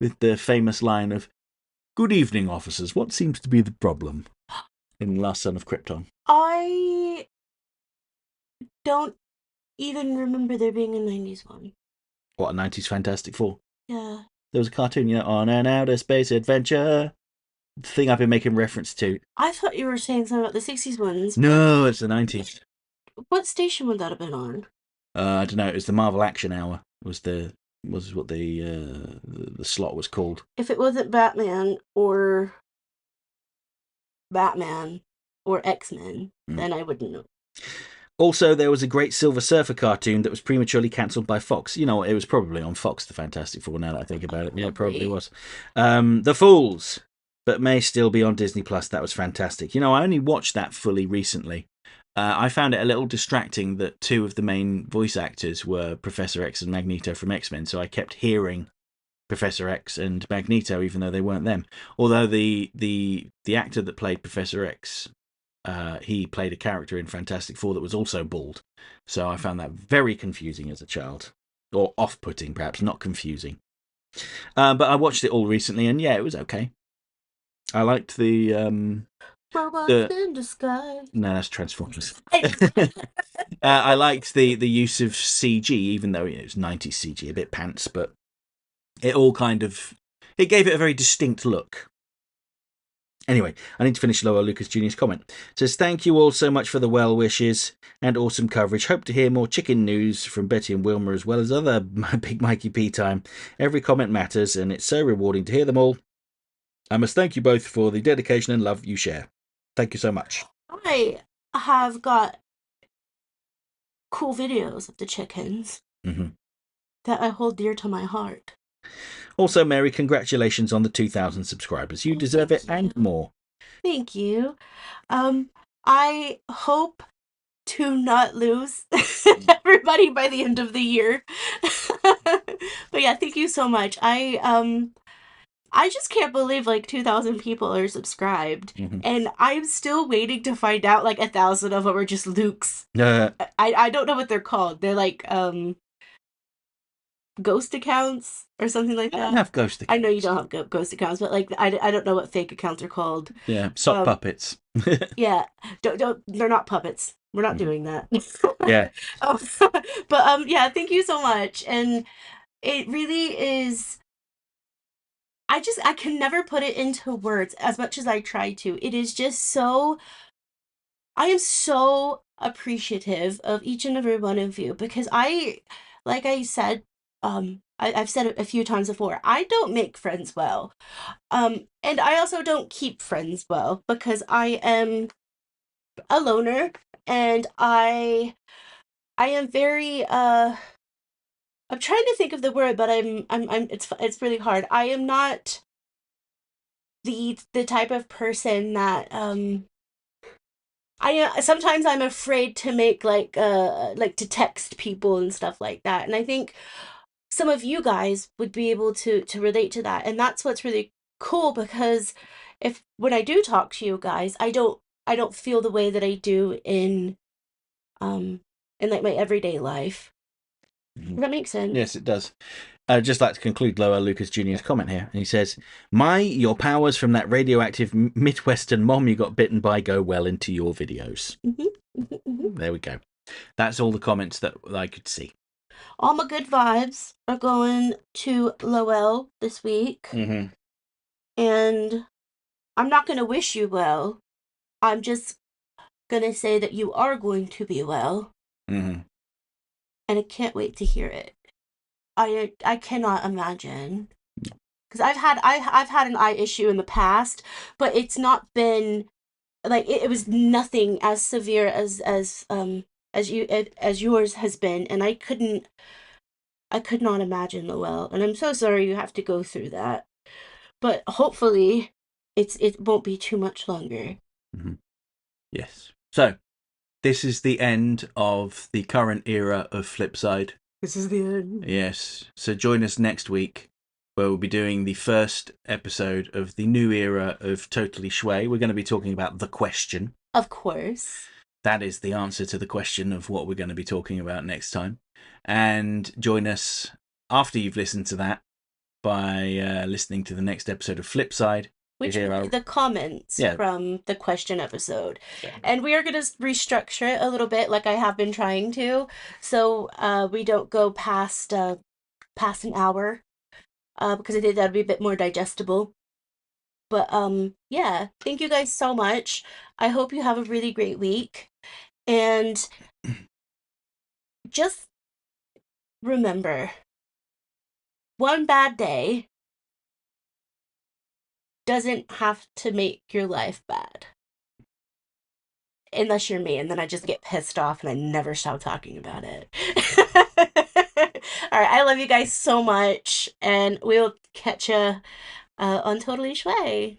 with the famous line of, "Good evening, officers. What seems to be the problem?" in Last Son of Krypton. I don't even remember there being a 90s one. What, a 90s Fantastic Four? Yeah. There was a cartoon, on an outer space adventure. The thing I've been making reference to. I thought you were saying something about the 60s ones. No, it's the 90s. What station would that have been on? I don't know. It was the Marvel Action Hour. Was what the slot was called. If it wasn't Batman or X-Men, then I wouldn't know. Also, there was a great Silver Surfer cartoon that was prematurely cancelled by Fox. It was probably on Fox, the Fantastic Four, now that I think about it. Yeah, it probably was. The Fools, but may still be on Disney Plus. That was fantastic. I only watched that fully recently. I found it a little distracting that two of the main voice actors were Professor X and Magneto from X-Men, so I kept hearing Professor X and Magneto, even though they weren't them. Although the actor that played Professor X, he played a character in Fantastic Four that was also bald. So I found that very confusing as a child. Or off-putting, perhaps, not confusing. But I watched it all recently, and yeah, it was okay. I liked the... Robots in disguise. No, that's Transformers. I liked the use of CG, even though it was 90s CG, a bit pants, but it all it gave it a very distinct look. Anyway, I need to finish Lower Lucas Jr.'s comment. It says, thank you all so much for the well wishes and awesome coverage. Hope to hear more chicken news from Betty and Wilma, as well as other Big Mikey P time. Every comment matters, and it's so rewarding to hear them all. I must thank you both for the dedication and love you share. Thank you so much. I have got cool videos of the chickens that I hold dear to my heart. Also, Mary, congratulations on the 2,000 subscribers. You deserve it and more. Thank you. I hope to not lose everybody by the end of the year. But yeah, thank you so much. I just can't believe 2,000 people are subscribed, and I'm still waiting to find out 1,000 of them are just Luke's. I don't know what they're called. They're ghost accounts or something like that. I don't have ghost accounts. I know you don't have ghost accounts, but I don't know what fake accounts are called. Yeah, sock puppets. Yeah, don't they're not puppets. We're not doing that. Yeah. But yeah, thank you so much, and it really is. I can never put it into words as much as I try to. It is just so. I am so appreciative of each and every one of you because like I said, I've said it a few times before, I don't make friends well. And I also don't keep friends well because I am a loner and I am very I'm trying to think of the word, but I'm it's really hard. I am not the type of person that sometimes I'm afraid to make to text people and stuff like that. And I think some of you guys would be able to relate to that. And that's what's really cool because when I do talk to you guys, I don't feel the way that I do in my everyday life. Does that make sense? Yes, it does. I'd just like to conclude Lower Lucas Jr.'s comment here. And he says, your powers from that radioactive Midwestern mom you got bitten by go well into your videos. There we go. That's all the comments that I could see. All my good vibes are going to Lowell this week. And I'm not going to wish you well. I'm just going to say that you are going to be well. And I can't wait to hear it. I cannot imagine, because I've had an eye issue in the past, but it's not been like it was nothing as severe as yours has been, and I could not imagine, Lowell, and I'm so sorry you have to go through that. But hopefully, it won't be too much longer. Mm-hmm. Yes. So this is the end of the current era of Flipside. This is the end. Yes. So join us next week, where we'll be doing the first episode of the new era of Totally Schway. We're going to be talking about the question. Of course. That is the answer to the question of what we're going to be talking about next time. And join us after you've listened to that by listening to the next episode of Flipside. Which the comments from the question episode. Yeah. And we are going to restructure it a little bit, like I have been trying to, so we don't go past an hour, because I think that'd be a bit more digestible. But yeah, thank you guys so much. I hope you have a really great week. And just remember, one bad day doesn't have to make your life bad. Unless you're me, and then I just get pissed off and I never stop talking about it. All right, I love you guys so much, and we'll catch you on Totally Schway.